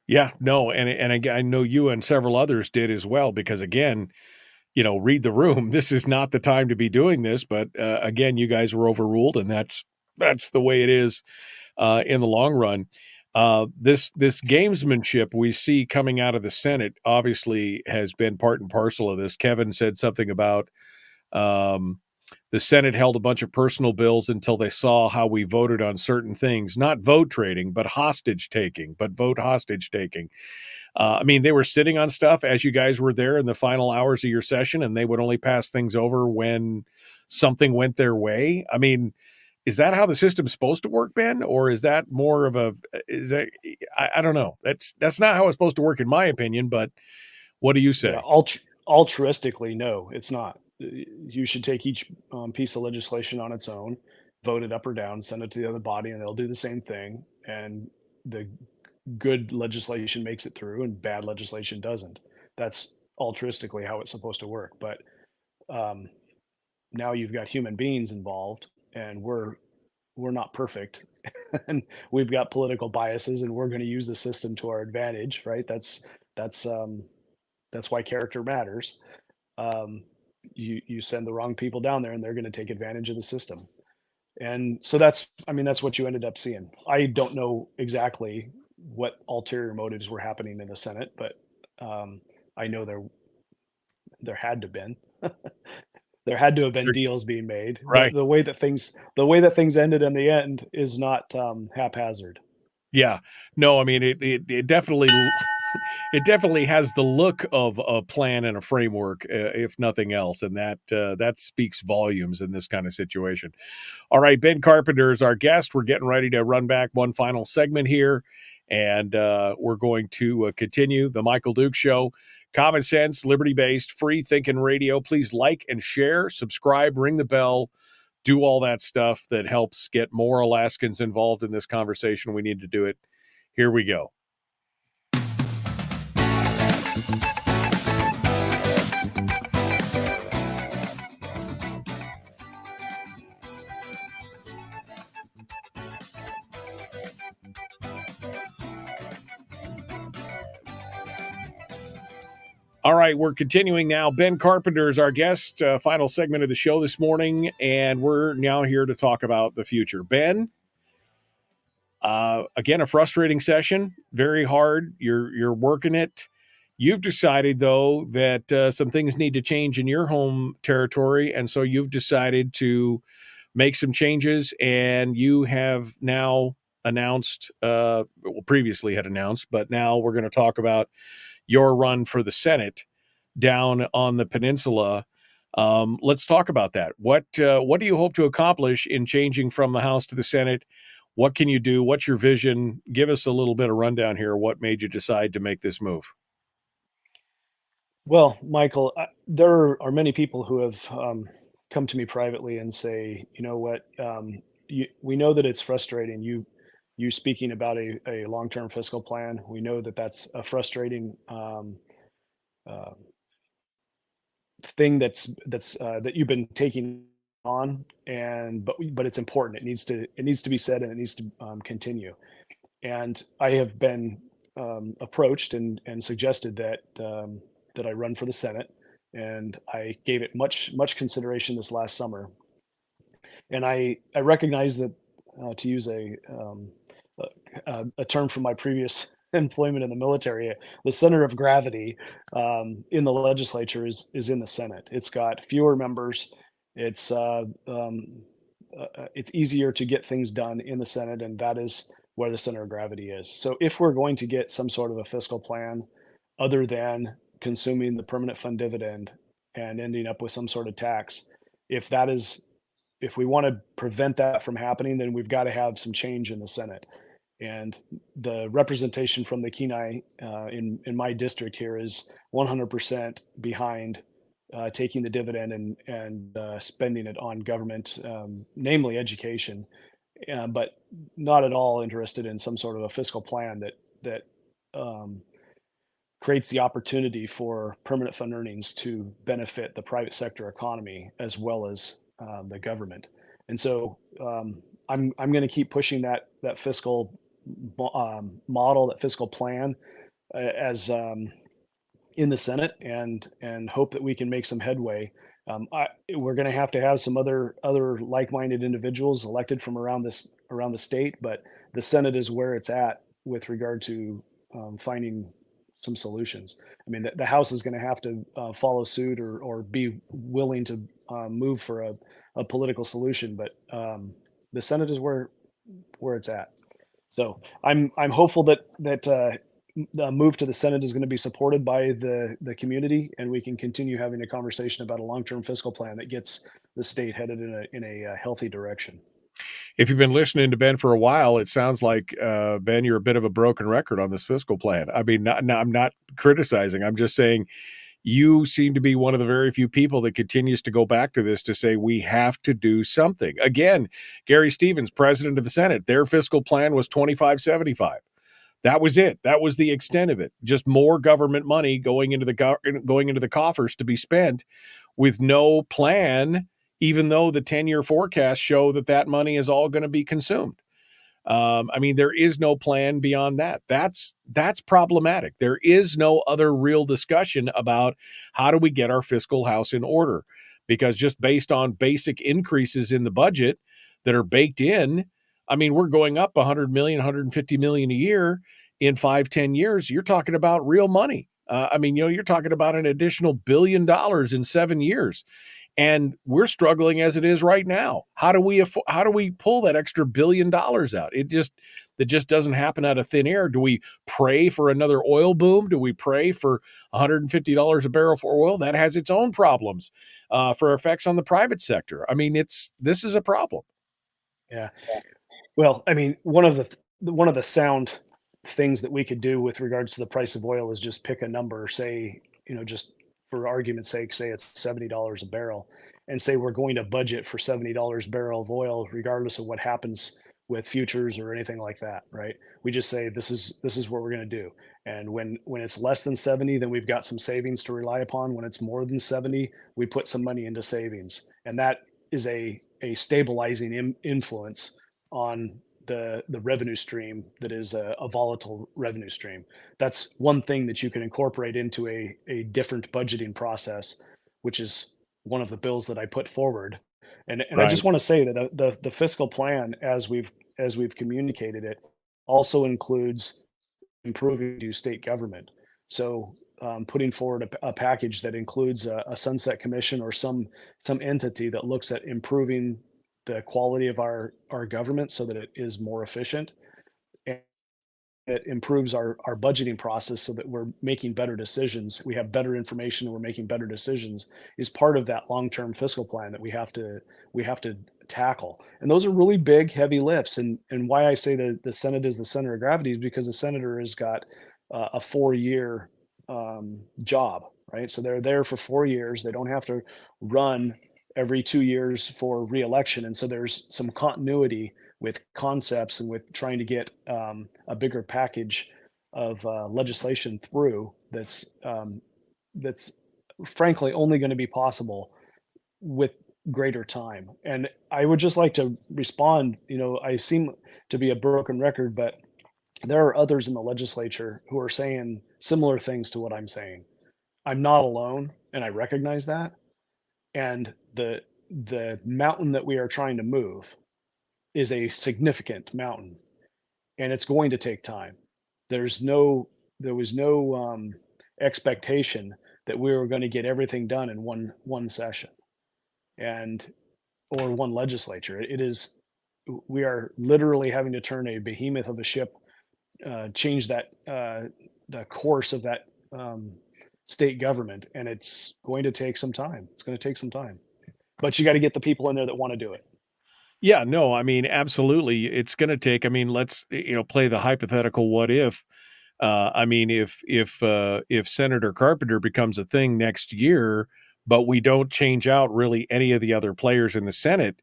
Yeah, no. And I know you and several others did as well, because again, read the room. This is not the time to be doing this. But again, you guys were overruled, and that's the way it is in the long run. This gamesmanship we see coming out of the Senate obviously has been part and parcel of this. Kevin said something about the Senate held a bunch of personal bills until they saw how we voted on certain things, not vote trading, but hostage taking, vote hostage taking. I mean, they were sitting on stuff as you guys were there in the final hours of your session, and they would only pass things over when something went their way. I mean, is that how the system's supposed to work, Ben? Or is that more of I don't know. That's not how it's supposed to work, in my opinion, but what do you say? Yeah, altruistically, no, it's not. You should take each piece of legislation on its own, vote it up or down, send it to the other body, and they'll do the same thing. And the good legislation makes it through, and bad legislation doesn't. That's altruistically how it's supposed to work. But now you've got human beings involved, and we're not perfect, and we've got political biases, and we're going to use the system to our advantage, right? That's why character matters. You send the wrong people down there, and they're going to take advantage of the system. And so that's what you ended up seeing. I don't know exactly what ulterior motives were happening in the Senate, but I know there had to have been. There had to have been deals being made. Right. The way that things ended in the end is not haphazard. Yeah. No, I mean, it definitely it definitely has the look of a plan and a framework, if nothing else, and that speaks volumes in this kind of situation. All right, Ben Carpenter is our guest. We're getting ready to run back one final segment here, and we're going to continue the Michael Duke Show. Common sense, liberty-based, free-thinking radio. Please like and share, subscribe, ring the bell, do all that stuff that helps get more Alaskans involved in this conversation. We need to do it. Here we go. All right, we're continuing now. Ben Carpenter is our guest, final segment of the show this morning, and we're now here to talk about the future. Ben? Again, a frustrating session, very hard. You're working it. You've decided, though, that some things need to change in your home territory, and so you've decided to make some changes, and you have now announced, previously had announced, but now we're going to talk about your run for the Senate down on the peninsula. Let's talk about that. What do you hope to accomplish in changing from the House to the Senate? What can you do? What's your vision? Give us a little bit of rundown here. What made you decide to make this move? Well, Michael, there are many people who have come to me privately and say, you know what, we know that it's frustrating. You speaking about a long-term fiscal plan. We know that that's a frustrating uh, thing that you've been taking on, and but it's important. It needs to be said, and it needs to continue. And I have been approached and suggested that I run for the Senate, and I gave it much consideration this last summer. And I recognize that, to use a term from my previous employment in the military, the center of gravity in the legislature is in the Senate. It's got fewer members. It's it's easier to get things done in the Senate, and that is where the center of gravity is. So if we're going to get some sort of a fiscal plan other than consuming the permanent fund dividend and ending up with some sort of tax, if that is if we want to prevent that from happening, then we've got to have some change in the Senate. And the representation from the Kenai in my district here is 100% behind taking the dividend and spending it on government, namely education, but not at all interested in some sort of a fiscal plan that um, creates the opportunity for permanent fund earnings to benefit the private sector economy as well as the government. And so I'm going to keep pushing that fiscal model, that fiscal plan, as in the Senate, and hope that we can make some headway. We're going to have some other like-minded individuals elected from around the state, but the Senate is where it's at with regard to finding some solutions. I mean, the House is going to have to follow suit or be willing to move for a political solution, but the Senate is where it's at. So I'm hopeful that the move to the Senate is going to be supported by the community, and we can continue having a conversation about a long-term fiscal plan that gets the state headed in a healthy direction. If you've been listening to Ben for a while, it sounds like, Ben, you're a bit of a broken record on this fiscal plan. I mean, I'm not criticizing. I'm just saying you seem to be one of the very few people that continues to go back to this to say we have to do something. Again, Gary Stevens, president of the Senate, their fiscal plan was 25-75. That was it. That was the extent of it. Just more government money going into the coffers to be spent with no plan, even though the 10-year forecasts show that money is all going to be consumed. I mean, there is no plan beyond that. That's problematic. There is no other real discussion about how do we get our fiscal house in order, because just based on basic increases in the budget that are baked in, I mean, we're going up 100 million, 150 million a year in 5-10 years. You're talking about real money. I mean, you're talking about an additional $1 billion in 7 years. And we're struggling as it is right now. How do we pull that extra $1 billion out? That just doesn't happen out of thin air. Do we pray for another oil boom? Do we pray for $150 a barrel for oil? That has its own problems for effects on the private sector. I mean, this is a problem. Yeah. Well, I mean, one of the sound things that we could do with regards to the price of oil is just pick a number, say, just for argument's sake, say it's $70 a barrel, and say we're going to budget for $70 a barrel of oil, regardless of what happens with futures or anything like that, right? We just say this is what we're going to do. And when it's less than 70, then we've got some savings to rely upon. When it's more than 70, we put some money into savings, and that is a stabilizing influence on the revenue stream that is a volatile revenue stream. That's one thing that you can incorporate into a different budgeting process, which is one of the bills that I put forward And I Right. just want to say that the fiscal plan, as we've communicated it, also includes improving to state government. So putting forward a package that includes a sunset commission or some entity that looks at improving the quality of our government so that it is more efficient. And it improves our budgeting process so that we're making better decisions. We have better information and we're making better decisions is part of that long-term fiscal plan that we have to tackle. And those are really big, heavy lifts. And why I say that the Senate is the center of gravity is because the senator has got a 4-year job, right? So they're there for 4 years. They don't have to run every 2 years for reelection. And so there's some continuity with concepts and with trying to get a bigger package of legislation through that's frankly only going to be possible with greater time. And I would just like to respond, I seem to be a broken record, but there are others in the legislature who are saying similar things to what I'm saying. I'm not alone, and I recognize that. And the mountain that we are trying to move is a significant mountain, and it's going to take time. There was no expectation that we were going to get everything done in one session, or one legislature. We are literally having to turn a behemoth of a ship, change the course of that state government, and it's going to take some time. It's going to take some time, but you got to get the people in there that want to do it. Yeah, no, I mean, absolutely. It's going to take, I mean, let's, play the hypothetical what if. I mean, if Senator Carpenter becomes a thing next year, but we don't change out really any of the other players in the Senate,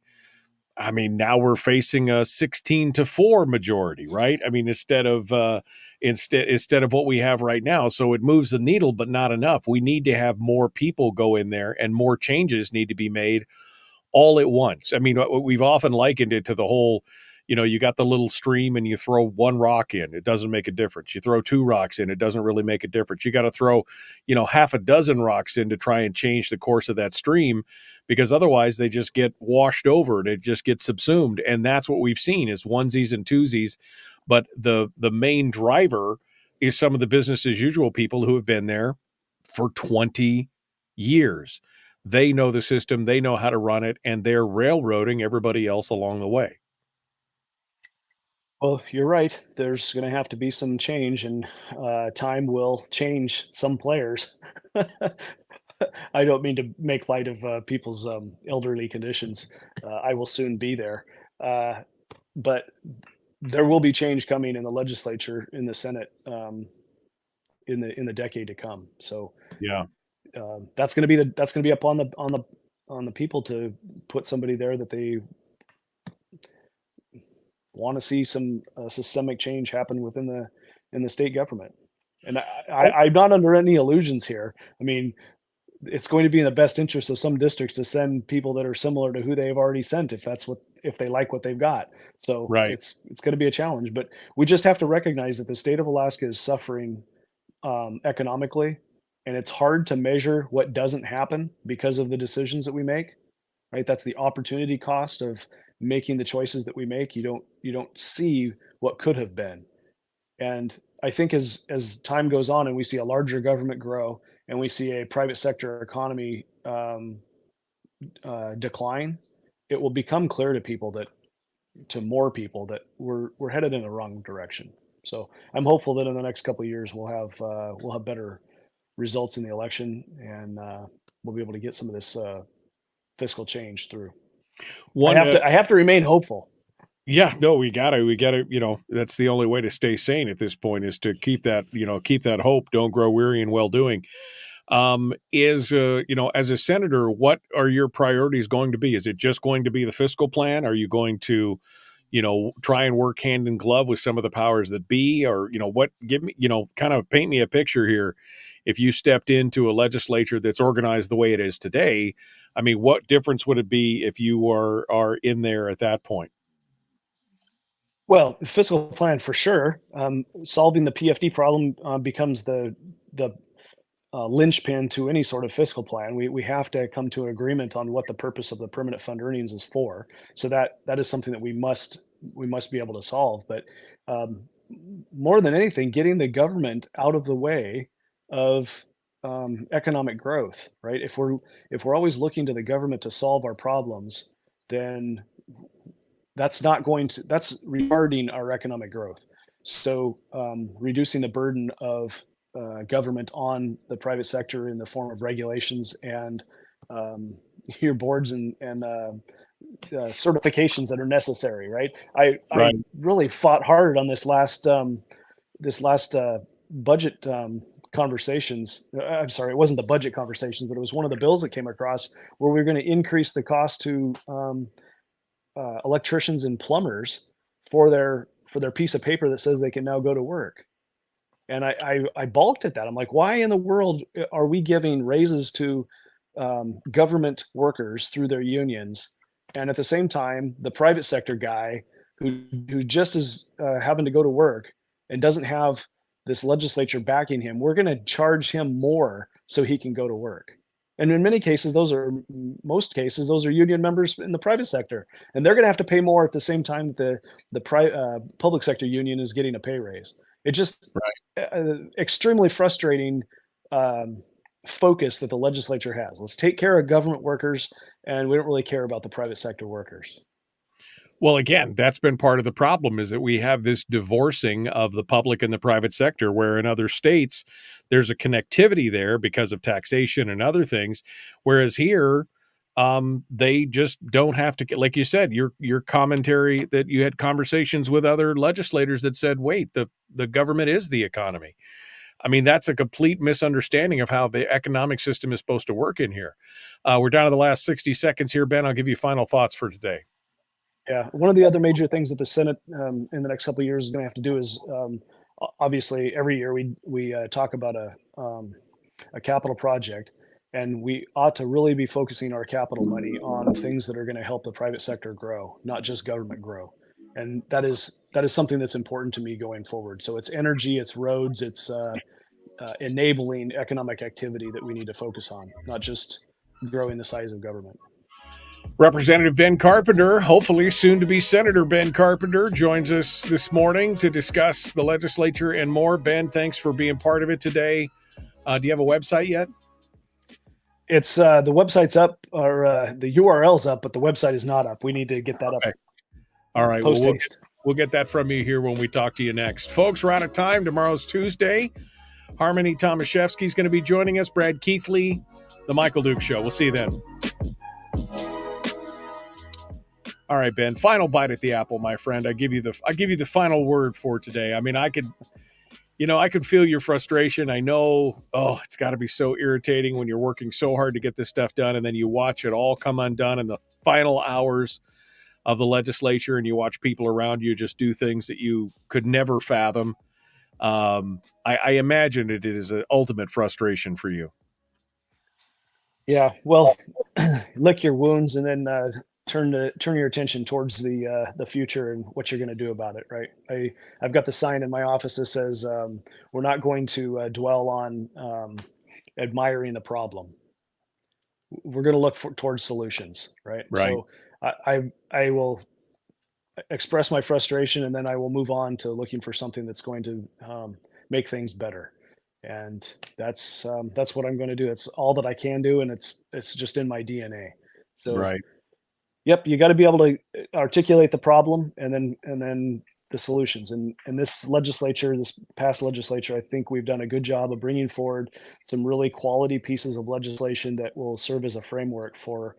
I mean, now we're facing a 16-4 majority, right? I mean, instead of what we have right now. So it moves the needle, but not enough. We need to have more people go in there, and more changes need to be made all at once. I mean, we've often likened it to the whole, you got the little stream and you throw one rock in, it doesn't make a difference. You throw 2 rocks in, it doesn't really make a difference. You got to throw, half a dozen rocks in to try and change the course of that stream, because otherwise they just get washed over and it just gets subsumed. And that's what we've seen is onesies and twosies. But the main driver is some of the business as usual people who have been there for 20 years. They know the system, they know how to run it, and they're railroading everybody else along the way. Well, you're right. There's going to have to be some change, and time will change some players. I don't mean to make light of people's elderly conditions. I will soon be there. But there will be change coming in the legislature, in the Senate, in the decade to come. So Yeah. that's going to be up on the people to put somebody there that they want to see some systemic change happen in the state government. And I'm not under any illusions here. I mean, it's going to be in the best interest of some districts to send people that are similar to who they've already sent, if they like what they've got. So Right. it's going to be a challenge, but we just have to recognize that the state of Alaska is suffering economically, and it's hard to measure what doesn't happen because of the decisions that we make. Right? That's the opportunity cost of making the choices that we make. You don't see what could have been. And I think as time goes on and we see a larger government grow and we see a private sector economy decline, it will become clear to more people that we're headed in the wrong direction. So I'm hopeful that in the next couple of years we'll have better results in the election, and we'll be able to get some of this fiscal change through. I have to remain hopeful. Yeah, no, we gotta, that's the only way to stay sane at this point is to keep that hope. Don't grow weary in well doing. As a senator, what are your priorities going to be? Is it just going to be the fiscal plan? Are you going to, try and work hand in glove with some of the powers that be, or, kind of paint me a picture here. If you stepped into a legislature that's organized the way it is today, I mean, what difference would it be if you are in there at that point? Well, fiscal plan for sure. Solving the PFD problem becomes the linchpin to any sort of fiscal plan. We have to come to an agreement on what the purpose of the permanent fund earnings is for. So that is something that we must be able to solve. But more than anything, getting the government out of the way of economic growth, right? If we're always looking to the government to solve our problems, then that's retarding our economic growth. So reducing the burden of government on the private sector in the form of regulations and your boards and certifications that are necessary, right? I really fought hard on this last budget conversations. I'm sorry, it wasn't the budget conversations, but it was one of the bills that came across where we were going to increase the cost to electricians and plumbers for their piece of paper that says they can now go to work. And I balked at that. I'm like, why in the world are we giving raises to government workers through their unions, and at the same time, the private sector guy who just is having to go to work and doesn't have this legislature backing him, we're going to charge him more so he can go to work. And in most cases, those are union members in the private sector, and they're going to have to pay more at the same time that the public sector union is getting a pay raise. It just extremely frustrating focus that the legislature has. Let's take care of government workers, and we don't really care about the private sector workers. Well, again, that's been part of the problem, is that we have this divorcing of the public and the private sector, where in other states there's a connectivity there because of taxation and other things, whereas here they just don't have to. Like you said, your commentary that you had conversations with other legislators that said, wait, the government is the economy. I mean, that's a complete misunderstanding of how the economic system is supposed to work in here. We're down to the last 60 seconds here, Ben. I'll give you final thoughts for today. Yeah, one of the other major things that the Senate in the next couple of years is going to have to do is obviously every year we talk about a capital project, and we ought to really be focusing our capital money on things that are going to help the private sector grow, not just government grow. And that is something that's important to me going forward. So it's energy, it's roads, it's enabling economic activity that we need to focus on, not just growing the size of government. Representative Ben Carpenter, hopefully soon to be Senator Ben Carpenter, joins us this morning to discuss the legislature and more. Ben, thanks for being part of it today. Do you have a website yet? It's the website's up, or the URL's up, but the website is not up. We need to get that up. All right. Well, we'll get that from you here when we talk to you next. Folks, we're out of time. Tomorrow's Tuesday. Harmony Tomaszewski is going to be joining us. Brad Keithley, The Michael Duke Show. We'll see you then. All right, Ben, final bite at the apple, my friend. I give you the final word for today. I mean, I could feel your frustration. I know, it's got to be so irritating when you're working so hard to get this stuff done, and then you watch it all come undone in the final hours of the legislature, and you watch people around you just do things that you could never fathom. I imagine it is an ultimate frustration for you. Yeah, well, lick your wounds and then turn your attention towards the future and what you're going to do about it. Right? I've got the sign in my office that says we're not going to dwell on admiring the problem. We're going to look towards solutions. Right. So I will express my frustration, and then I will move on to looking for something that's going to make things better. And that's what I'm going to do. It's all that I can do, and it's just in my DNA. So, right. Yep, you got to be able to articulate the problem and then the solutions. And this past legislature, I think we've done a good job of bringing forward some really quality pieces of legislation that will serve as a framework for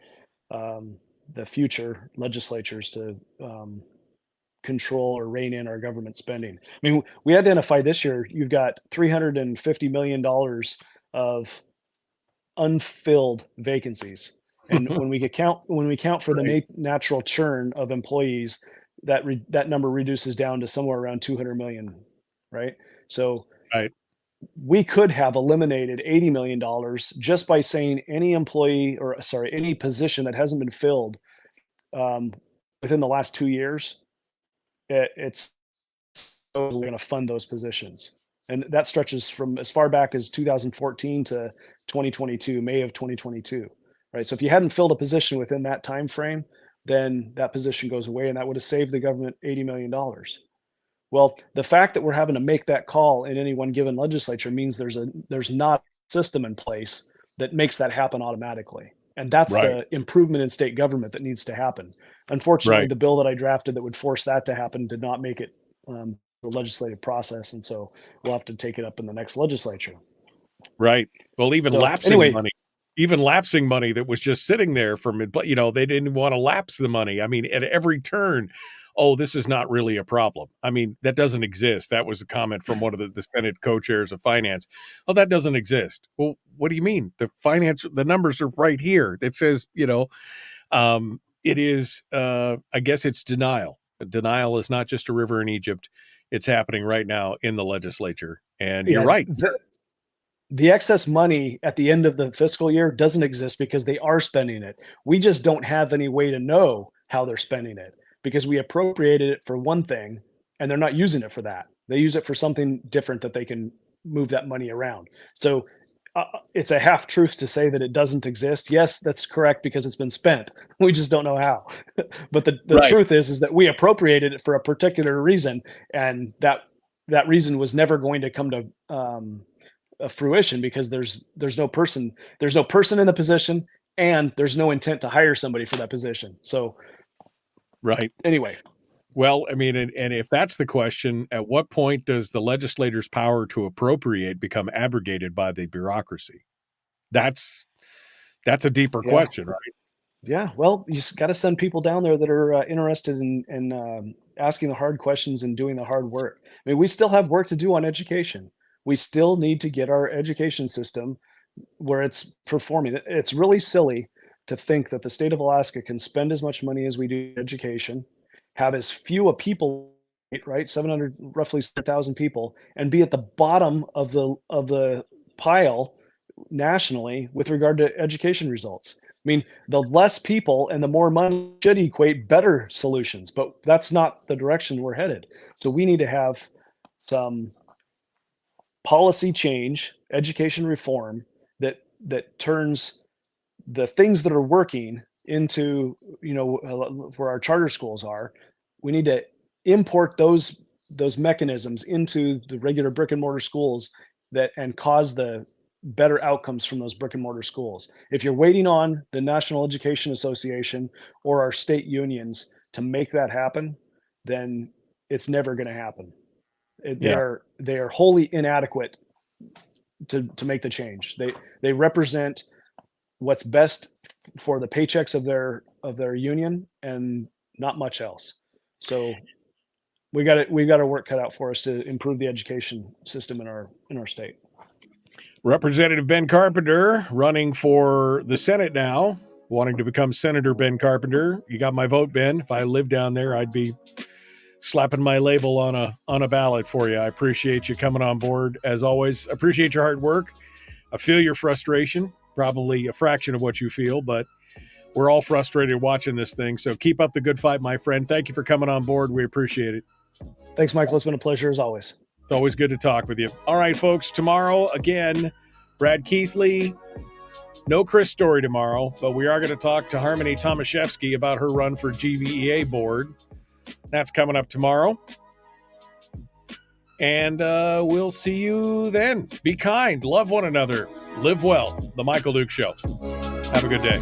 the future legislatures to control or rein in our government spending. I mean, we identified this year, you've got $350 million of unfilled vacancies. And when we count for the natural churn of employees, that number reduces down to somewhere around 200 million, right? So we could have eliminated $80 million just by saying any position that hasn't been filled within the last 2 years. It's going to fund those positions. And that stretches from as far back as 2014 to 2022, May of 2022, right? So if you hadn't filled a position within that time frame, then that position goes away, and that would have saved the government $80 million. Well, the fact that we're having to make that call in any one given legislature means there's not a system in place that makes that happen automatically. And that's the improvement in state government that needs to happen. Unfortunately, the bill that I drafted that would force that to happen did not make it the legislative process. And so we'll have to take it up in the next legislature. Right. Well, even lapsing money that was just sitting there from, they didn't want to lapse the money. I mean, at every turn, this is not really a problem. I mean, that doesn't exist. That was a comment from one of the Senate co-chairs of finance. Oh, that doesn't exist. Well, what do you mean? The numbers are right here. It says, it is, I guess it's denial. Denial is not just a river in Egypt. It's happening right now in the legislature. And you're right. The excess money at the end of the fiscal year doesn't exist because they are spending it. We just don't have any way to know how they're spending it because we appropriated it for one thing and they're not using it for that. They use it for something different that they can move that money around. So it's a half truth to say that it doesn't exist. Yes, that's correct because it's been spent. We just don't know how. But the truth is that we appropriated it for a particular reason, and that reason was never going to come to fruition because there's no person in the position, and there's no intent to hire somebody for that position. So, anyway. Well, I mean, and if that's the question, at what point does the legislator's power to appropriate become abrogated by the bureaucracy? That's a deeper question, right? Yeah. Well, you got to send people down there that are interested in asking the hard questions and doing the hard work. I mean, we still have work to do on education. We still need to get our education system where it's performing. It's really silly to think that the state of Alaska can spend as much money as we do in education, have as few people, right? Roughly 7,000 people, and be at the bottom of the pile nationally with regard to education results. I mean, the less people and the more money should equate better solutions, but that's not the direction we're headed. So we need to have some policy change, education reform that turns the things that are working into, where our charter schools are. We need to import those mechanisms into the regular brick and mortar schools and cause the better outcomes from those brick and mortar schools. If you're waiting on the National Education Association or our state unions to make that happen, then it's never going to happen. They are wholly inadequate to make the change. They represent what's best for the paychecks of their union and not much else. So we got our work cut out for us to improve the education system in our state. Representative Ben Carpenter running for the Senate now, wanting to become Senator Ben Carpenter. You got my vote, Ben. If I lived down there, I'd be slapping my label on a ballot for you. I appreciate you coming on board as always. Appreciate your hard work. I feel your frustration, probably a fraction of what you feel, but we're all frustrated watching this thing. So keep up the good fight, my friend. Thank you for coming on board. We appreciate it. Thanks, Michael. It's been a pleasure as always. It's always good to talk with you. All right, folks, tomorrow, again, Brad Keithley. No Chris Story tomorrow, but we are going to talk to Harmony Tomaszewski about her run for GVEA board. That's coming up tomorrow. And we'll see you then. Be kind. Love one another. Live well. The Michael Duke Show. Have a good day.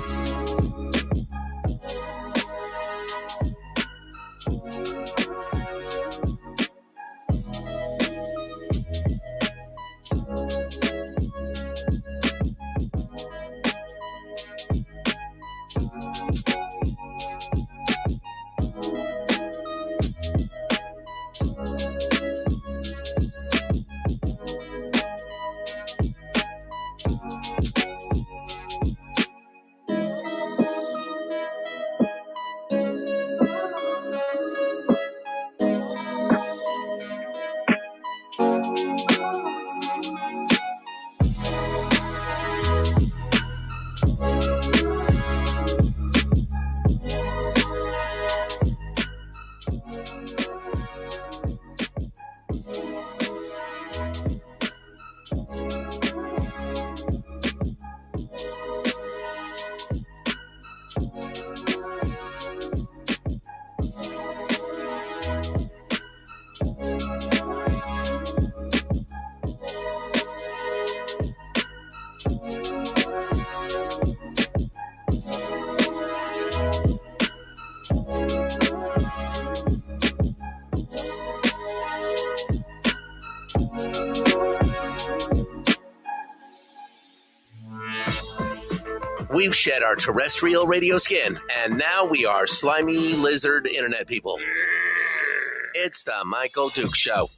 We've shed our terrestrial radio skin, and now we are slimy lizard internet people. It's the Michael Duke Show.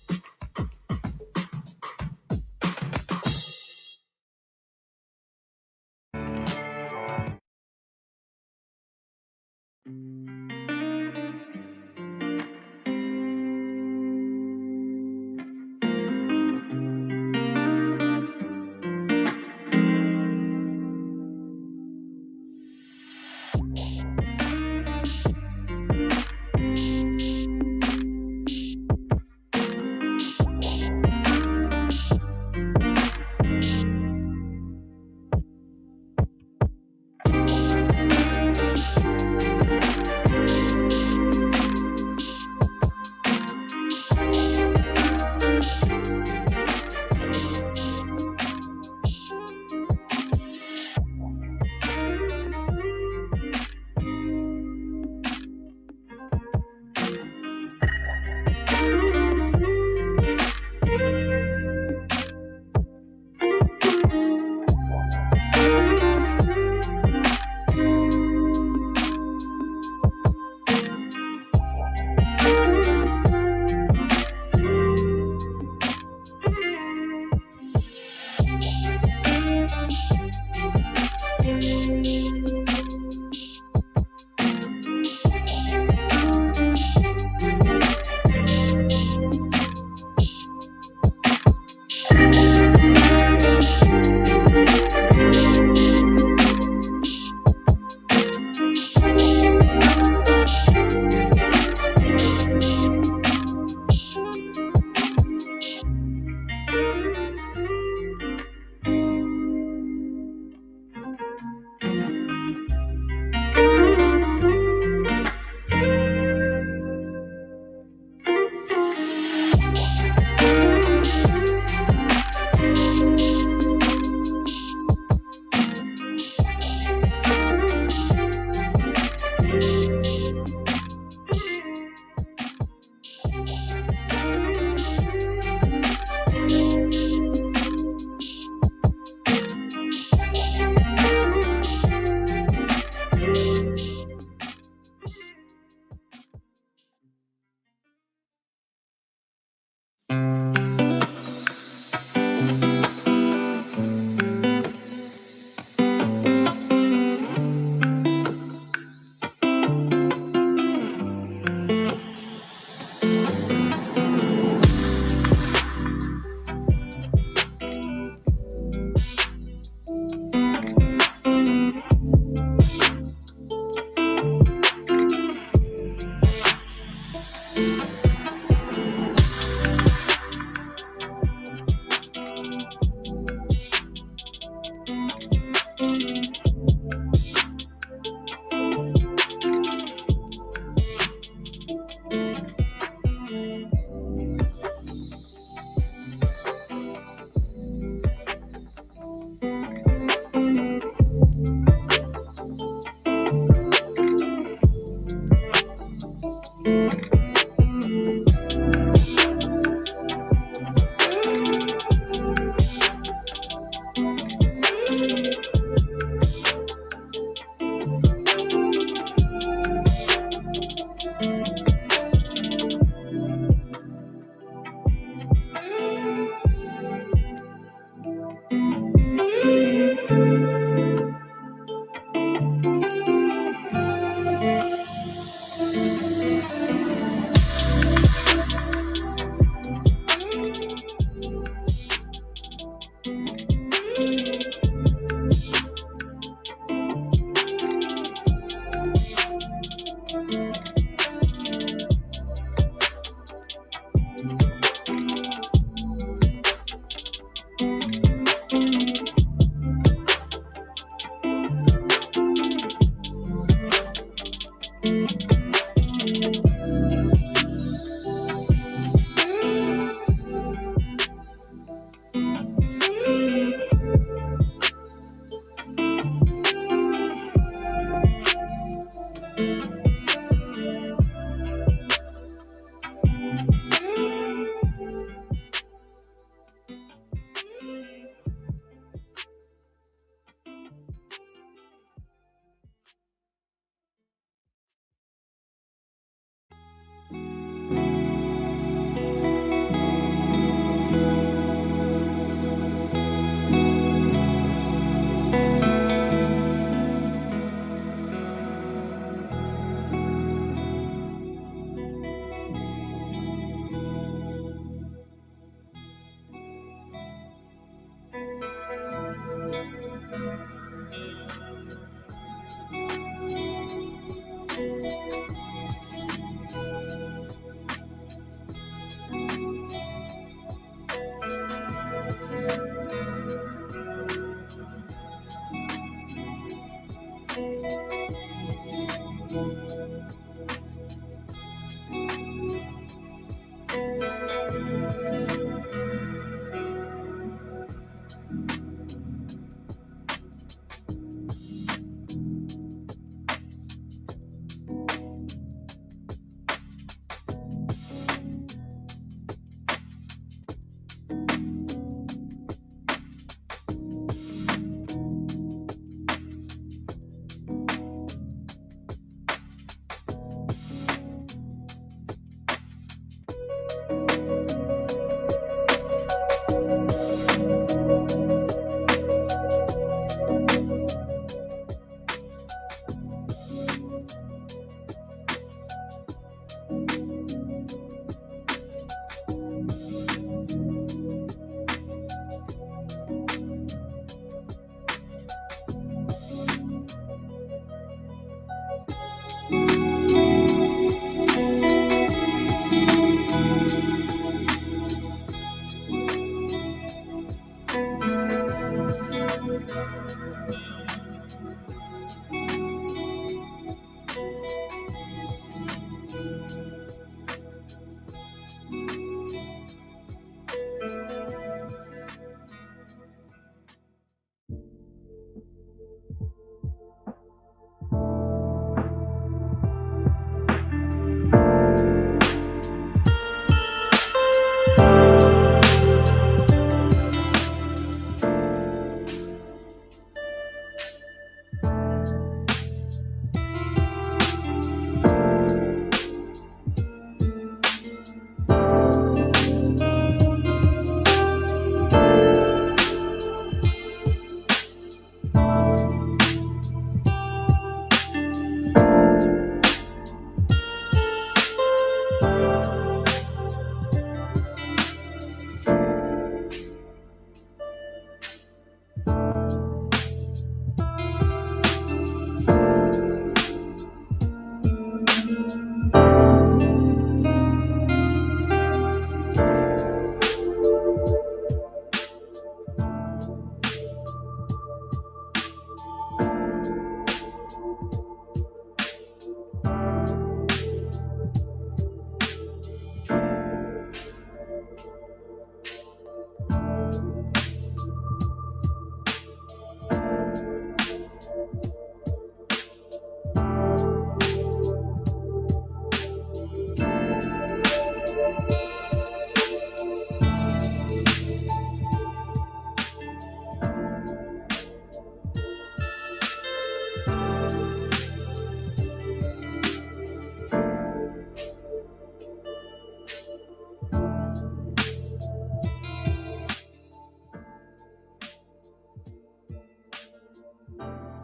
Bye.